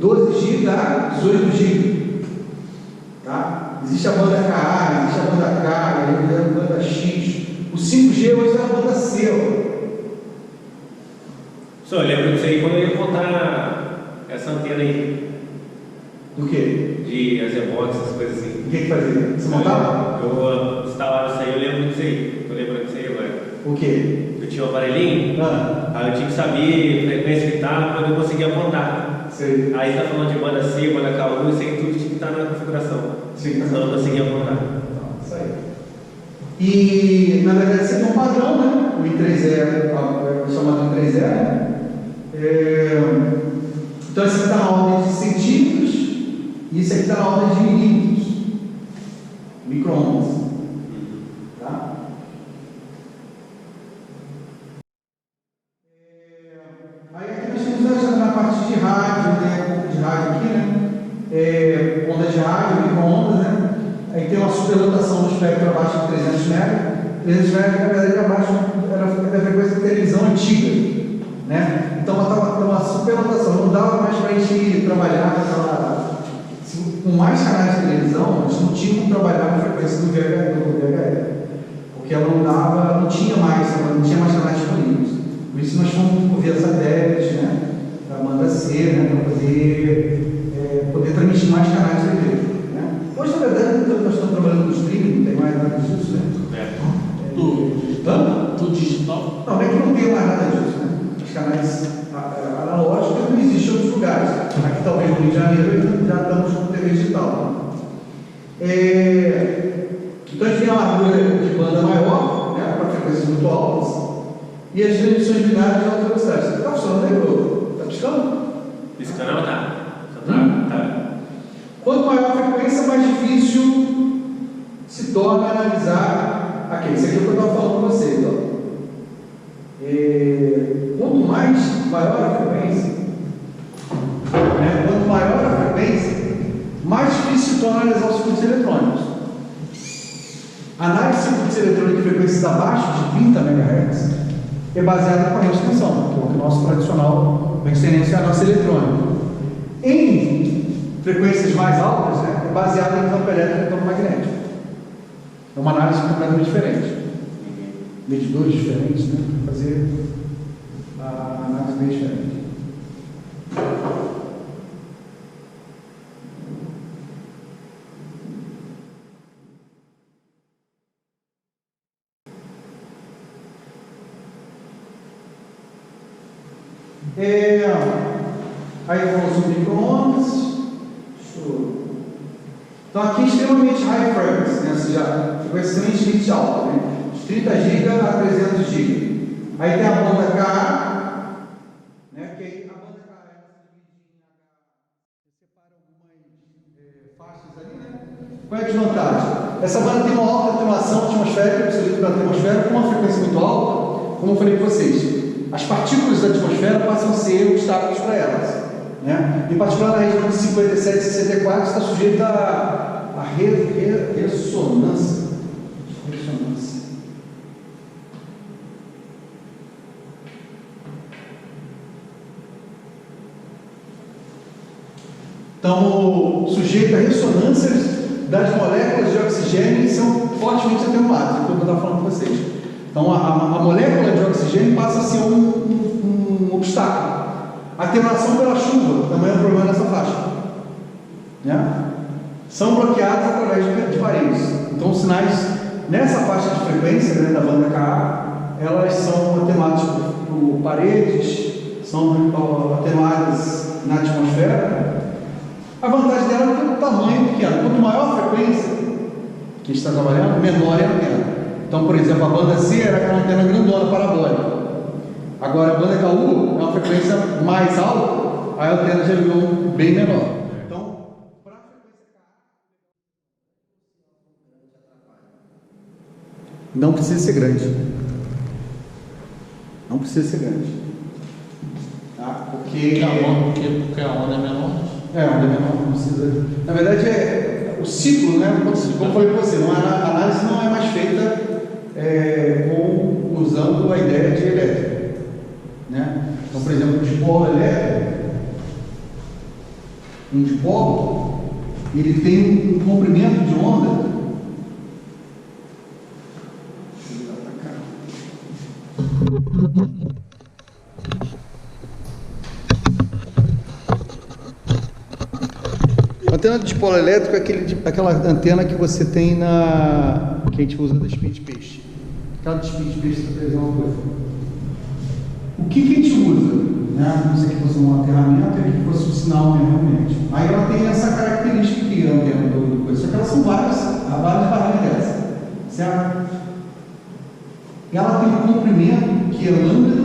12 GB a 18 GB. Tá? Existe a banda KA, existe a banda K, existe a banda X. O 5G hoje é a banda C. Eu lembro disso aí quando eu ia montar essa antena aí. Do quê? De Azevox, essas coisas assim. O que fazia? Você montava? Eu instalava isso aí, eu lembro disso aí. Tô lembrando O quê? Eu tinha um aparelhinho, aí eu tinha que saber a frequência que tá para eu conseguir apontar. Sei. Aí você tá falando de banda C, banda KU, isso aí tudo tinha que estar na configuração. Sim. Senão eu não conseguia apontar. Isso aí. E, na verdade, você tem um padrão, né? O I3E, o chamado I3E, né? Então, esse aqui está na ordem de centímetros e esse aqui está na ordem de milímetros. Micro-ondas. Tá? Aí aqui nós temos na parte de rádio, tem um pouco de rádio aqui, né? Ondas de rádio, micro-ondas, né? Aí tem uma superlotação do espectro abaixo de 300 MHz. 300 MHz, na verdade, abaixo era a frequência de televisão antiga, né? Então, uma superlotação. Não dava mais para a gente trabalhar com mais canais de televisão, a gente não tinha como trabalhar na frequência do VHF, porque ela não tinha mais canais disponíveis. Por isso, nós fomos via satélites, né? Para a banda C, né? Para poder transmitir mais canais de TV. Hoje, na verdade, nós estamos trabalhando com streaming, não tem mais nada disso, né? Tudo digital? Não é que não tem mais nada disso, né? Os canais analógicos não existem em outros lugares. Aqui, talvez, no Rio de Janeiro, já estamos com TV digital. Então, a gente tem uma largura de banda maior, né? Para frequências muito altas, e as transmissões binárias de alta velocidade. Você está funcionando aí, Bruno? Está piscando? Piscando não tá. Tá. Quanto maior a frequência, mais difícil se torna analisar aqui. Isso aqui é o que eu estava falando com vocês. Ó. Quanto maior a frequência, né? Quanto maior a frequência, mais difícil se torna analisar os circuitos eletrônicos. A análise de circuitos eletrônicos de frequências abaixo de 30 MHz é baseada na corrente de tensão, que é o nosso tradicional, a extensão é a nossa eletrônica. Em frequências mais altas, né, é baseada em campo elétrico e campo magnético. É uma análise completamente diferente. Medidores diferentes, né, para fazer a análise bem diferente. Aí vamos sobre micro-ondas. Então aqui é extremamente high frequency, né? Ou seja, frequência extremamente alta, né? De 30 GB a 300 GB. Aí tem a banda Ka, né? Que aí a banda Ka separa algumas faixas ali, né? Qual é a desvantagem? Essa banda tem uma alta atenuação atmosférica, absoluta da atmosfera, com uma frequência muito alta, como eu falei para vocês. As partículas da atmosfera passam a ser obstáculos para elas, né? Em particular, na região de 57 e 64 está sujeita a ressonância. Então, sujeito a ressonâncias das moléculas de oxigênio que são fortemente atenuadas, é o que eu estava falando com vocês. Então, a molécula de oxigênio passa a ser um obstáculo. A atenuação pela chuva também é um problema nessa faixa, né? São bloqueados através de paredes. Então, os sinais nessa faixa de frequência, né, da banda Ka, elas são atenuadas por paredes, são atenuadas na atmosfera. A vantagem dela é que o tamanho pequeno. Quanto maior a frequência que está trabalhando, menor é a antena. Então, por exemplo, a banda C era aquela antena grandona, parabólica. Agora, a banda KU é uma frequência mais alta, a antena já virou bem menor. Então, para a frequência não precisa ser grande. Não precisa ser grande. Tá? Porque a onda é menor. A onda é menor, não precisa. Na verdade, é o ciclo, né? Como eu falei para você, a análise não é mais feita usando a ideia de elétrica, né? Então, por exemplo, o dipolo elétrico, um dipolo, ele tem um comprimento de onda. Deixa eu virar para cá. A antena de dipolo elétrico é aquela antena que você tem que a gente usa da espinha de peixe. Cada despejo é uma coisa. O que a gente usa? Né? Isso aqui fosse uma ferramenta e aqui fosse um sinal realmente. Aí ela tem essa característica aqui, a antena do coisa. Só que elas são várias barrinhas dessas. Certo? E ela tem um comprimento que é lambda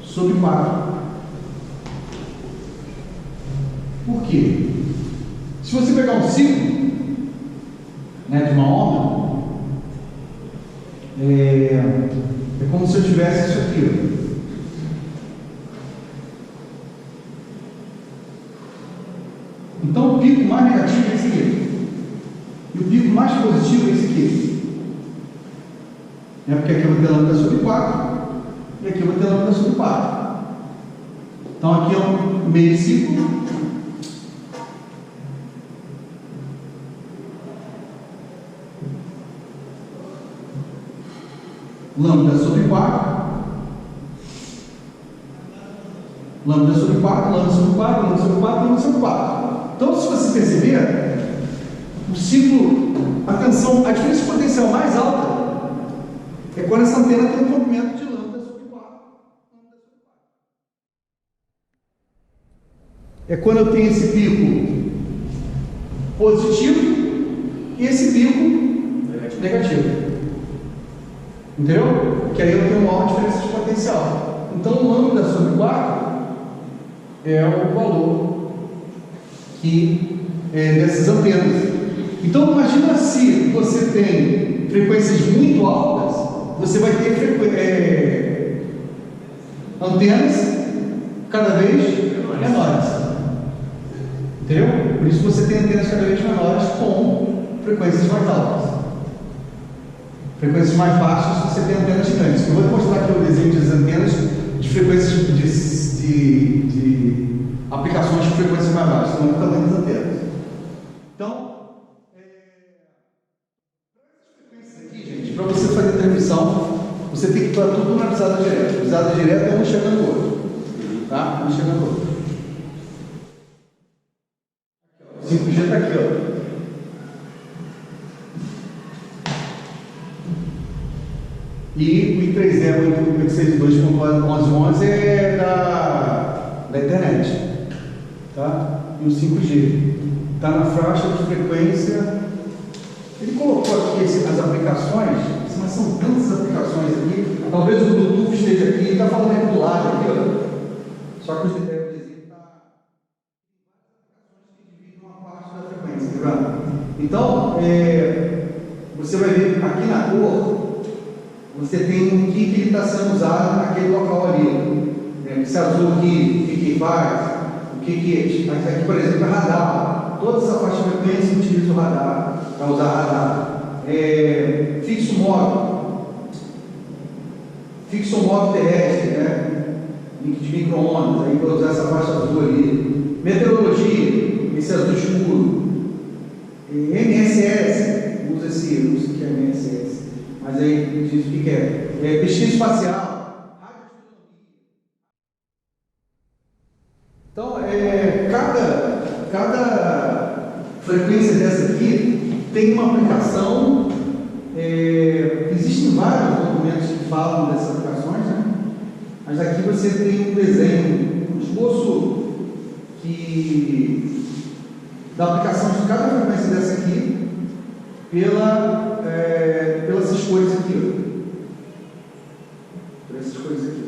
sobre 4. Por quê? Se você pegar um ciclo, né, de uma onda, é como se eu tivesse isso aqui. Então o pico mais negativo é esse aqui. E o pico mais positivo é esse aqui. Porque aqui eu vou ter lambda sobre 4 e aqui eu vou ter lambda sobre 4. Então aqui é um meio ciclo. Lambda sobre 4, lambda sobre 4, lambda sobre 4, lambda sobre 4, lambda sobre 4. Então, se você perceber, o ciclo, atenção, a diferença potencial mais alta é quando essa antena tem um comprimento de lambda sobre 4. É quando eu tenho esse pico positivo e esse pico negativo. Entendeu? Que aí eu tenho uma maior diferença de potencial. Então, o lambda sobre 4 é o valor que dessas antenas. Então, imagina se você tem frequências muito altas, você vai ter antenas cada vez menores. Entendeu? Por isso você tem antenas cada vez menores com frequências mais altas. Frequências mais baixas, você tem antenas gigantes. Eu vou te mostrar aqui o desenho das antenas de frequências de aplicações de frequências mais baixas. Então, o tamanho das antenas. Então, essas frequências aqui, gente, para você fazer transmissão, você tem que estar tudo na pisada direta. Pisada direta é um chegando no outro. Tá? Um chegando no outro. O 5G está aqui, ó. E o I3E 862.11.11 é da internet, tá? E o 5G está na faixa de frequência. Ele colocou aqui as aplicações, mas são tantas aplicações aqui. Talvez o Bluetooth esteja aqui, está falando aqui do lado, aqui, ó. Só que o desenho está uma parte da frequência, tá? Então, você vai ver aqui na cor. Você tem o que ele está sendo usado naquele local ali. Esse azul aqui, o que faz, aqui, por exemplo, é radar. Toda essa faixa de frequência utiliza o radar, para usar radar. Fixo móvel terrestre, né? De micro-ondas, aí para usar essa faixa azul ali. Meteorologia, esse azul escuro. MSS, usa esse, não sei o que é MSS. Mas aí diz o que é. Pesquisa espacial, radioastronomia. Então, cada frequência dessa aqui tem uma aplicação. Existem vários documentos que falam dessas aplicações, né? Mas aqui você tem um desenho, um esboço da aplicação de cada frequência dessa aqui pelas escolhas aqui, ó. Por essas coisas aqui.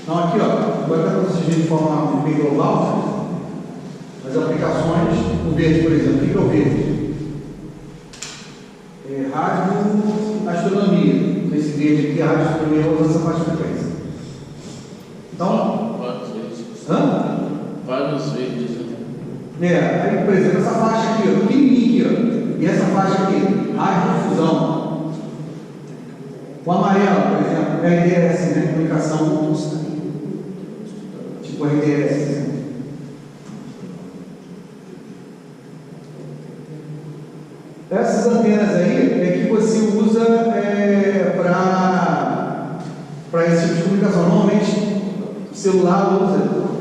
Então aqui, ó, agora está conseguindo de forma bem global, as aplicações, o verde, por exemplo, o que é o verde? Radioastronomia. Esse verde aqui, a radioastronomia, usa essa faixa de frequência. Então, vários verdes. Vários verdes. Aí, por exemplo, essa faixa aqui, ó, pequenininha aqui, ó, e essa faixa aqui, radiodifusão. O amarelo, por exemplo, é RDS, né? Comunicação tipo RDS, né? Essas antenas aí é que você usa para esse tipo de comunicação. Normalmente, o celular usa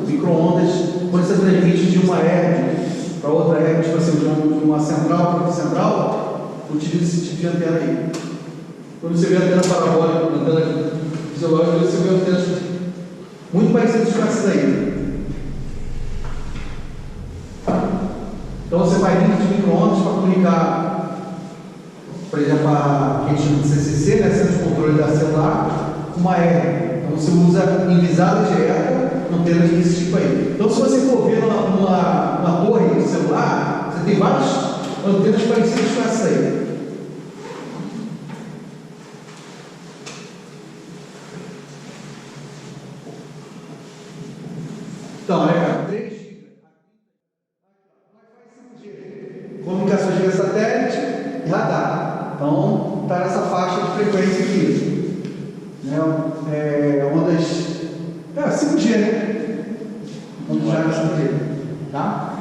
micro-ondas quando você transmite de uma rede para outra rede, tipo assim, de uma central para outra central, utiliza esse tipo de antena aí. Quando você vê a antena parabólica, a antena fisiológica, você vê antenas muito parecidas com essas aí. Então você vai dentro de micro-ondas para comunicar, por exemplo, a que a gente chama de CCC, né, Centro de Controle da Celular, com uma R. Então você usa envisada direta, antenas desse tipo aí. Então se você for ver uma torre de celular, você tem várias antenas parecidas com essa aí. Então, olha cá, 3G. Comunicações via satélite e radar. Então, está nessa faixa de frequência aqui. Né? Ondas. 5G, né? Vamos já 5G. Tá?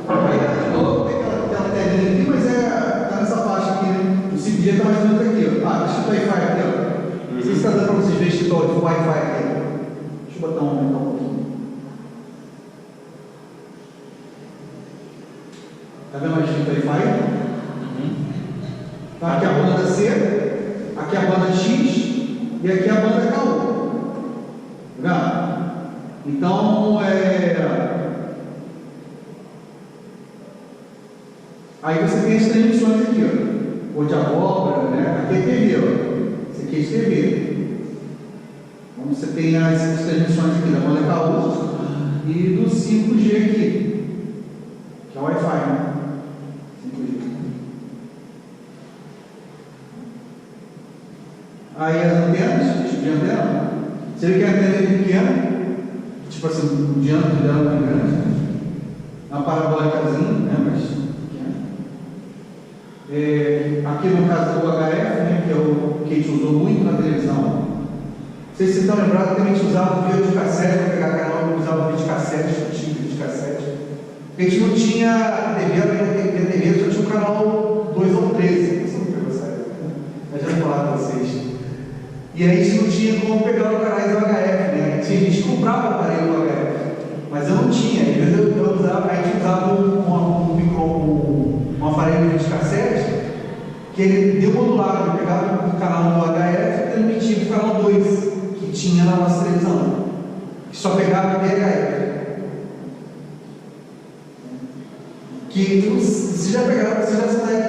Aí, de novo, tem aquela telinha aqui, mas está nessa faixa aqui, né? O 5G está mais ou menos aqui, ó. Deixa o Wi-Fi aqui, ó. Não sei se está dando para vocês verem o Wi-Fi aqui. Deixa eu botar um pouquinho. Está vendo mais de Wi-Fi? Tá, aqui é a banda C, aqui é a banda X e aqui é a banda K1. Tá vendo? Então, aí você tem as transmissões aqui, ó. Ou de abóbora, né? Aqui é TV, ó. Esse aqui é de TV. Então você tem as transmissões aqui da banda K1 e do 5G aqui, que é o Wi-Fi, né? 5G. Aí as antenas, tipo de antena, você vê que a antena é pequena, tipo assim, o diâmetro dela é grande, né? Uma parabólicazinha, né? Mas pequena. Aqui no caso do HF, né? Que é o que a gente usou muito na televisão. Vocês se estão lembrados que a gente usava o vídeo de cassete, para pegar canal, usava o vídeo de cassete, tinha vídeo de cassete. A gente não tinha TV, só tinha um canal 2 ou 13, você não pegou essa época, né? Eu já vou falar para vocês. E aí a gente não tinha como pegar os canais do HF, né? A gente comprava o aparelho do HF, mas eu não tinha. Às vezes a gente usava um aparelho de cassete que ele demodulava, ele pegava o canal do HF e transmitia para o canal 2, que tinha na nossa televisão, que só pegava VHF. Que você já sabe que a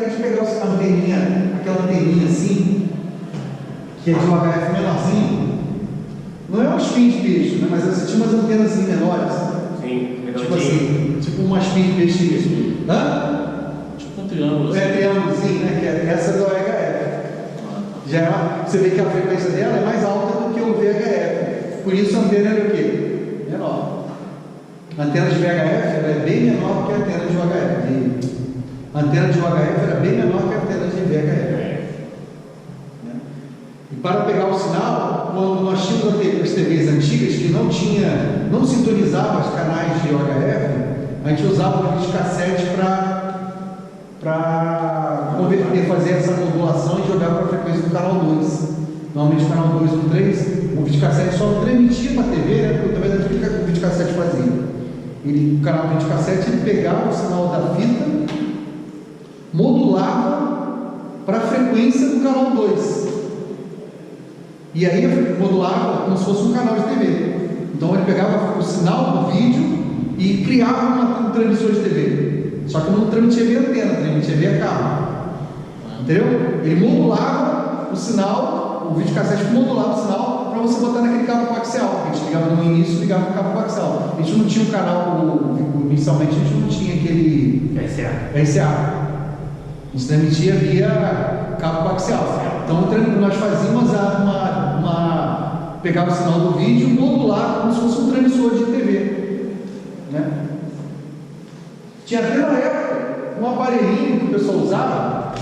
gente pegava a anteninha, aquela anteninha assim, que é de um HF menorzinho, não é um spin de peixe, né? Mas você tinha umas antenas assim menores. Sim, tipo assim, tipo uma spin de peixe. Hã? Tipo um triângulo. Triângulozinho, né? Que é essa do HF. Já você vê que a frequência dela é mais alta do que o VHF. Por isso a antena era o quê? Menor. A antena de VHF era bem menor que a antena de UHF. A antena de UHF era bem menor que a antena de VHF. E para pegar o sinal, quando nós tínhamos as TVs antigas que não sintonizavam os canais de UHF, a gente usava o vídeo de cassete para converter, fazer essa modulação e jogar para a frequência do canal 2. Normalmente o canal 2 ou 3, o vídeo de cassete só transmitia para a TV, né? Porque também era o que o vídeo de cassete fazia. O canal vídeo de cassete ele pegava o sinal da fita, modulava para a frequência do canal 2. E aí modulava como se fosse um canal de TV. Então ele pegava o sinal do vídeo e criava um transmissor de TV. Só que não transmitia via antena, transmitia via cabo. Entendeu? Ele modulava o sinal, o videocassete modulava o sinal para você botar naquele cabo coaxial. A gente ligava no início e ligava no cabo coaxial. A gente não tinha um canal, inicialmente a gente não tinha aquele RCA. A gente transmitia via cabo coaxial. Então nós fazíamos pegava o sinal do vídeo e modulava como se fosse um transmissor de TV. Né? Tinha até na época um aparelhinho que o pessoal usava.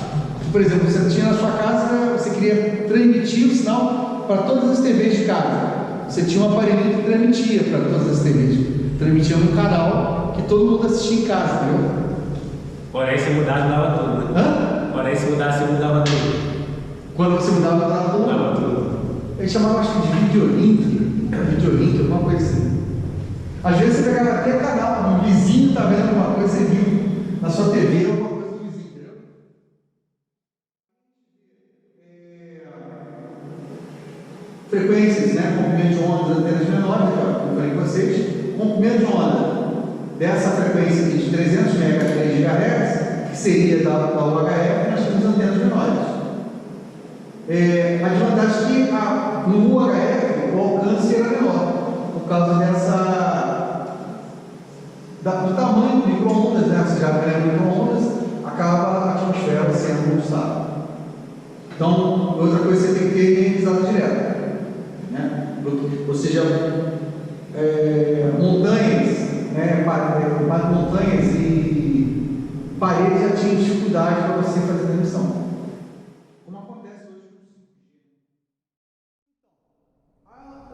Por exemplo, você tinha na sua casa, você queria transmitir o sinal para todas as TVs de casa. Você tinha um aparelhinho que transmitia para todas as TVs. Transmitia num canal que todo mundo assistia em casa, entendeu? Porém, se mudasse, mudava tudo. Né? Hã? Porém, se mudasse, mudava tudo. Quando você mudava, mudava tudo. Mudava tudo. Ele chamava, acho que, de videolink, alguma coisa assim. Às vezes você pegava até canal, um vizinho está vendo alguma coisa, você viu na sua TV alguma coisa do vizinho, entendeu? Frequências, né? Comprimento de onda das antenas menores, que eu falei com vocês. Comprimento de onda dessa frequência aqui de 300 MHz a 3 GHz, que seria da UHF, nós temos antenas menores. A desvantagem é que no UHF o alcance era menor, por causa do tamanho do micro-ondas, né? Você já aprende micro-ondas, acaba a atmosfera sendo conquistada. Então, outra coisa que você tem que ter é risada direta. Né? Ou seja, montanhas, né? Montanhas e paredes já tinham dificuldade para você fazer transmissão. Como acontece hoje.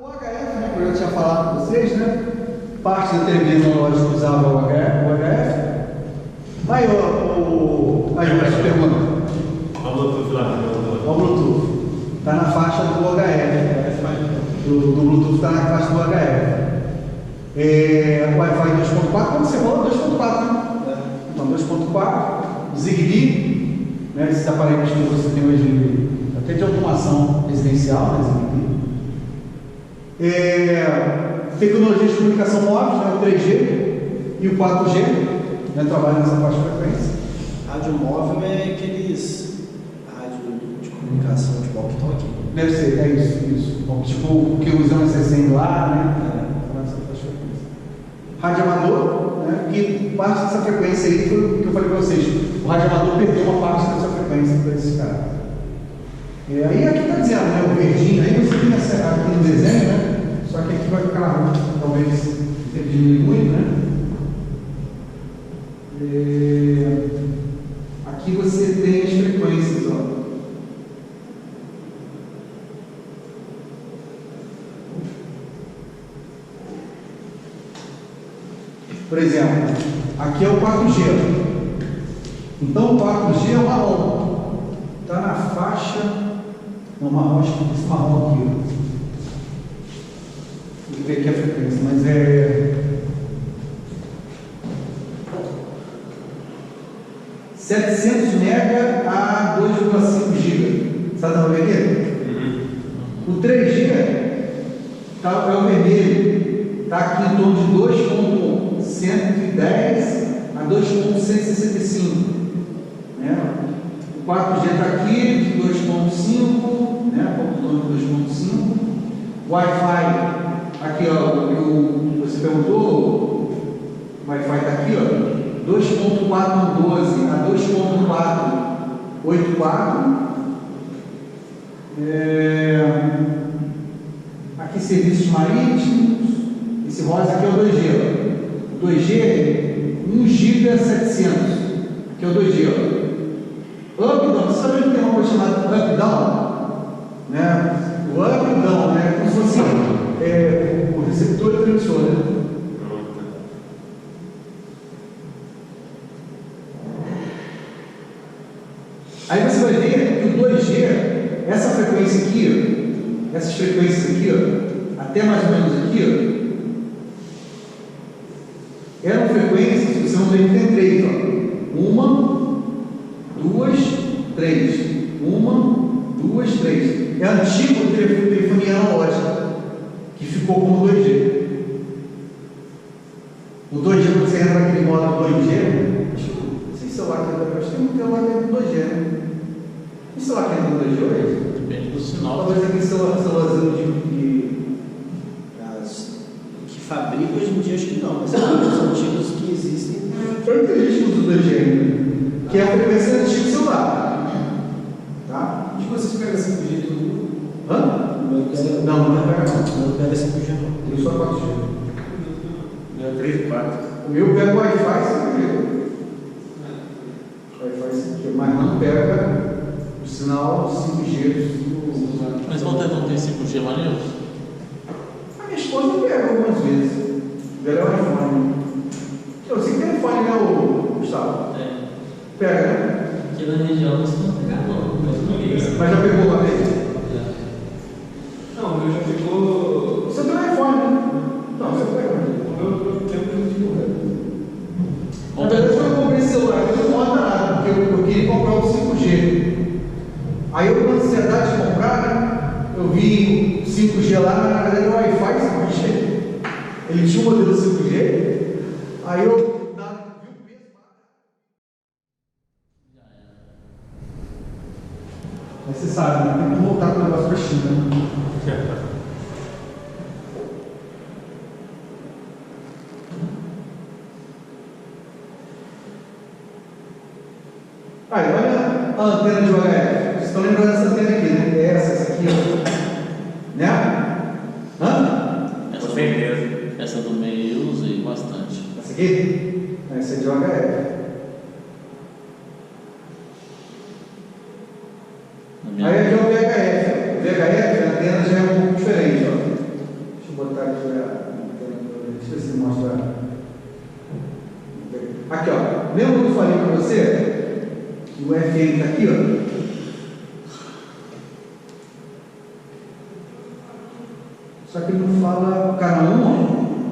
O HF, né, que eu já tinha falado com vocês, né? Parte da televisão lógica usava o HF. Aí essa pergunta. Olha o Bluetooth lá. Olha o Bluetooth. Está na faixa do HF. Do Bluetooth está na faixa do HF. Wi-Fi 2.4, quando você rola 2.4, né? Então 2.4, Zigbee, né? Esses aparelhos que você tem hoje, até de automação residencial, né? Zigbee. Tecnologia de comunicação móvel, né? O 3G e o 4G, né? Trabalham nessa faixa de frequência. Rádio móvel é aqueles rádio de comunicação de walkie-talkie. Deve ser, é isso. Bom, tipo o que usam esse acende lá, né? Rádio amador, né? Que parte dessa frequência aí foi o que eu falei para vocês. O rádio amador perdeu uma parte dessa frequência para esse cara. Aí aqui está dizendo, né? O verdinho aí você tem aqui no desenho, né? Só que aqui vai ficar, talvez, diminuir muito, né? Aqui você tem as frequências, ó. Por exemplo, aqui é o 4G. Então o 4G é o marrom. Está na faixa. Não, marrom, acho que esse marrom aqui. Vou ver aqui a frequência, mas é 700 MB a 2,5 GB. Sabe onde é que é? O 3G é o vermelho. Está aqui em torno de 2.110 a 2.165. Né? O 4G está aqui de 2.5, né? Em torno de 2.5. Wi-Fi, aqui ó, você perguntou, o Wi-Fi está aqui ó, 2.412 a 2.484. Aqui serviços marítimos. Esse rosa aqui é o 2G. O 2G, 1 GB 700. Aqui é o 2G. Up-down, você sabe que tem uma coisa chamada up-down? Né? O up-down, né? Como se fosse o receptor e o transmissor. Né? Aí você vai ver que o 2G, essa frequência aqui, essas frequências aqui, ó, até mais ou menos aqui, ó, eram frequências, você não tem que ter 3, ó. 1, 2, 3. 1, 2, 3. É antigo telefonia analógica, que ficou como 2G. O 2G, quando você entra naquele modo 2G, esse celular que eu acho que tem um celular que é 2G, né? E celular que é 2G hoje? Depende do sinal. Talvez aquele celularzinho que fabrica hoje em dia, acho que não, mas os antigos que existem. Foi muita gente que usa o 2G ainda, que é a frequência do antigo celular. Tá? E vocês pegam 5G tudo? Hã? Não pega não. Não pega 5G não. Eu só 4G. Meu 3 e 4. O meu pega Wi-Fi 5G. Wi-Fi 5G, mas não pega o sinal 5G. Mas não tem 5G maneiro? A minha esposa pega algumas vezes. Ela é um iPhone. Eu sei que tem iPhone, né, Gustavo? Pega, né? Aqui na região não estão pegando, não. Mas já pegou uma vez? Não, o meu já pegou. Você tem um iPhone, né? Não, você pega. O meu tempo de correr. Na verdade, quando eu comprei esse celular, eu não anda nada, porque eu queria comprar o 5G. Aí eu, com ansiedade de comprar, né? Eu vi 5G lá, mas na verdade era o Wi-Fi 5G. Ele tinha um modelo 5G. Aí eu vi o peso. Mas você sabe, né? Tem que voltar com o negócio para a China. Né? Aí, olha a antena de UHF. Vocês estão lembrando dessa antena aqui, né? Essa aqui, ó. Né? Hã? Com certeza. Essa do meio eu usei bastante. Essa aqui? Essa é de UHF. Aí aqui é o VHF. O VHF, a antena já é um pouco diferente, ó. Deixa eu botar aqui a antena. Deixa eu ver se mostra. Aqui, ó. Lembra que eu falei para você? O FM está aqui, ó. Só que ele não fala canal 1, ó.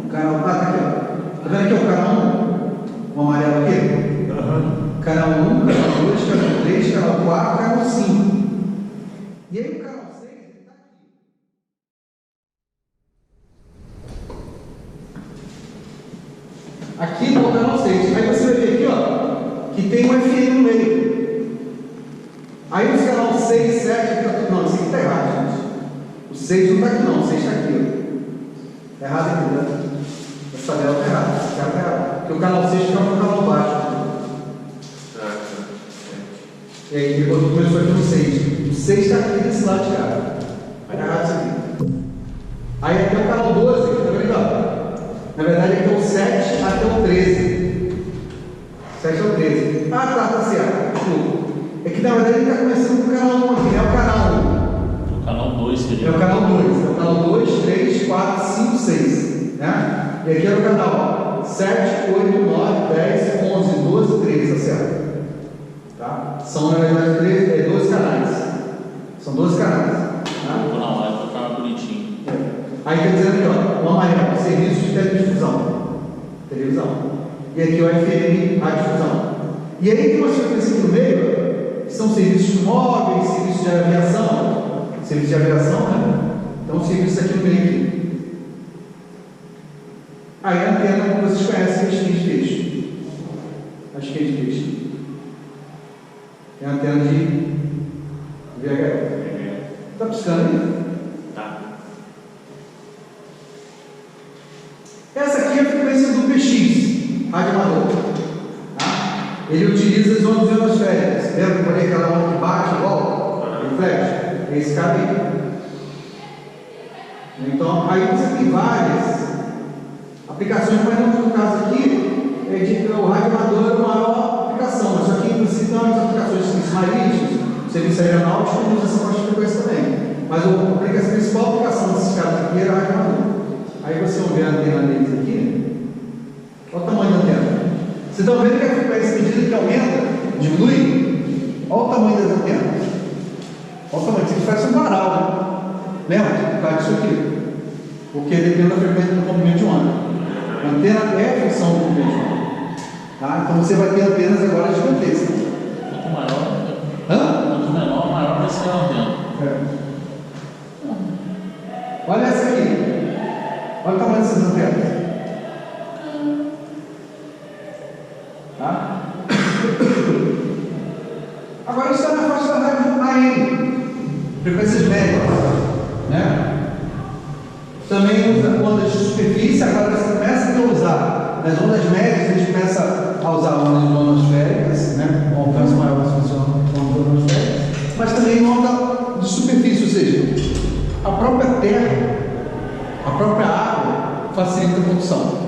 Canal. Ah, tá aqui, ó. Tá vendo aqui, ó, o canal 1? O amarelo aqui? Canal 1, canal 2, canal 3, canal 4, canal 5. E aí o canal 6, ele está aqui. Aqui no canal 6. Aí você vai ver aqui, ó, que tem um FM no meio. Aí os canal 6, 7, não, esse aqui está errado, gente. O 6 não está aqui não, o 6 está aqui, ó. Tá errado aqui, né? Essa tabela está errada, esse cara está errado. Porque o canal 6 fica no canal baixo. E aí ele começou aqui no 6. O 6 está aqui desse lado de cá. Está errado isso aqui. Aí aqui é o canal 12, aqui, tá vendo? Ó? Na verdade aqui é o 7 até o 13. 7 ao 13. Ah, tá certo. Desculpa. É que na verdade ele está começando com o canal 1 aqui, é o canal 1. O canal 2 seria. É o canal 2. É o canal 2, 3, 4, 5, 6. Né? E aqui é o canal 7, 8, 9, 10, 11, 12, 13, tá certo? Tá? São na verdade 12 canais. São 12 canais. Tá? O canal A vai ficar bonitinho. Aí está dizendo aqui, ó, o amarelo, serviço de teledifusão. Televisão. E aqui o FM, radiodifusão. E aí tem uma frequência aqui no meio, que são serviços móveis, serviços de aviação. Serviço de aviação, né? Então, serviço aqui no meio aqui. Aí a antena, como vocês conhecem, é a esquinha de peixe. A esquinha de peixe. É a antena de VHF. Está piscando aí? Tá. Essa aqui é a frequência do PX, rádio amador. Tá? Ele utiliza as ondas ionosféricas. Lembra que eu falei aquela onda que bate e volta? Reflete? É esse cara aí. Então, aí você tem várias aplicações, mas no caso aqui, o rádio amador é a maior aplicação. Mas só que você tem umas aplicações de serviços marítimos, serviço aeronáutico, que usa essa baixa frequência também. Mas a principal aplicação desses caras aqui era rádio amador. Aí você vai ver a antena deles aqui. Olha o tamanho da antena. Vocês estão vendo que a frequência, à medida que aumenta, diminui? Olha o tamanho das antenas. Olha o tamanho. Isso aqui parece um varal, né? Lembra? Por causa disso aqui. Porque depende da frequência do comprimento de onda. A antena é a função do comprimento de onda. Tá? Então você vai ter antenas agora gigantescas. Quanto maior, Hã? menor, maior vai ser a antena. É. Olha essa aqui. Olha o tamanho dessas antenas. Tá? Agora isso está na faixa da rádio AM, frequências médias, né? Também usa ondas de superfície. Agora você começa a usar nas ondas médias, a gente começa a usar ondas ionosféricas, né? Com alcance maior se funciona com ondas ionosféricas, mas também onda de superfície, ou seja, a própria terra, a própria água facilita a condução.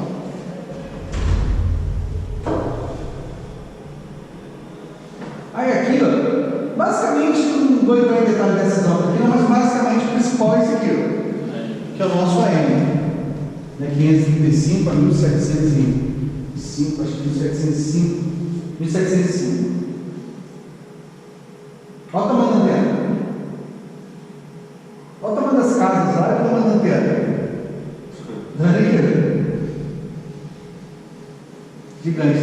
Aí aqui, ó, basicamente, não vou entrar em detalhe dessas ondas aqui, mas basicamente o principal é esse aqui, ó, que é o nosso AM, né, 535 a 1705, acho que 1705, lá e toma antena. Não é nem gigante.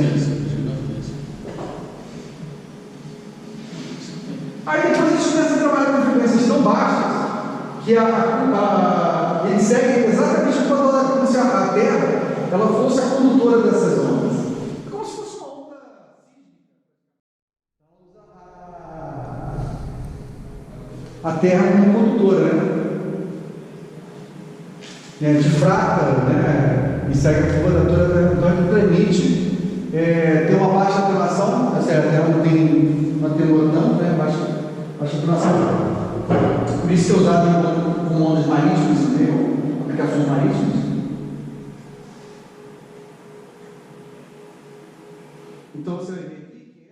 Aí depois a gente começa a trabalhar com frequências tão baixas que ele segue exatamente como se a Terra ela fosse a condutora dessas ondas. É como se fosse uma onda a Terra como condutora, né? Difrata, né? E segue a curvatura da Terra, então ele permite ter uma baixa atenuação, a Terra não tem uma atenua tanto, né? Baixa atenuação. Por isso que é usado como ondas marítimas, entendeu? Aplicações marítimas. Então você vai ver aqui que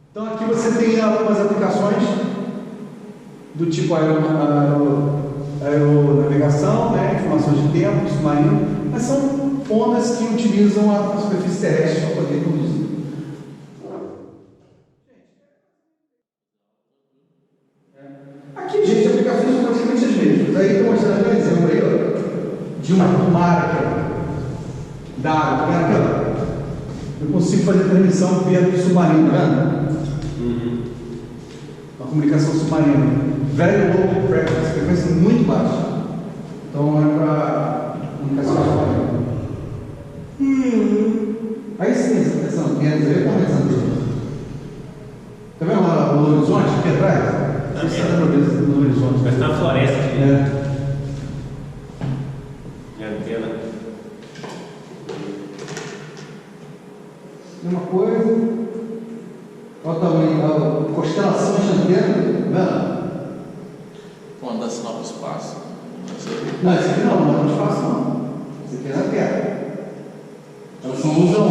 então aqui você tem algumas aplicações do tipo aeronavegação, né? Informações de tempo, submarino, mas são ondas que utilizam a superfície terrestre para poder conduzir. Aqui, gente, aplicações são praticamente as mesmas. Aí estou mostrando um exemplo aí, ó, de um mar aqui, ó, da água, tá vendo aqui, ó? Eu consigo fazer transmissão via submarino, tá vendo? Uma comunicação submarina. Very low frequency, frequência muito baixa. Então é para comunicação submarina. Aí sim, essa antena aí, como é essa antena? Tá vendo lá o horizonte aqui atrás? Você está no horizonte. Mas está na floresta aqui. É. Antena. Mesma coisa. Olha o tamanho, a constelação de antena, tá vendo? Quando dá sinal para o espaço. Não, esse aqui não é no espaço não. Esse aqui é na Terra. Elas são usam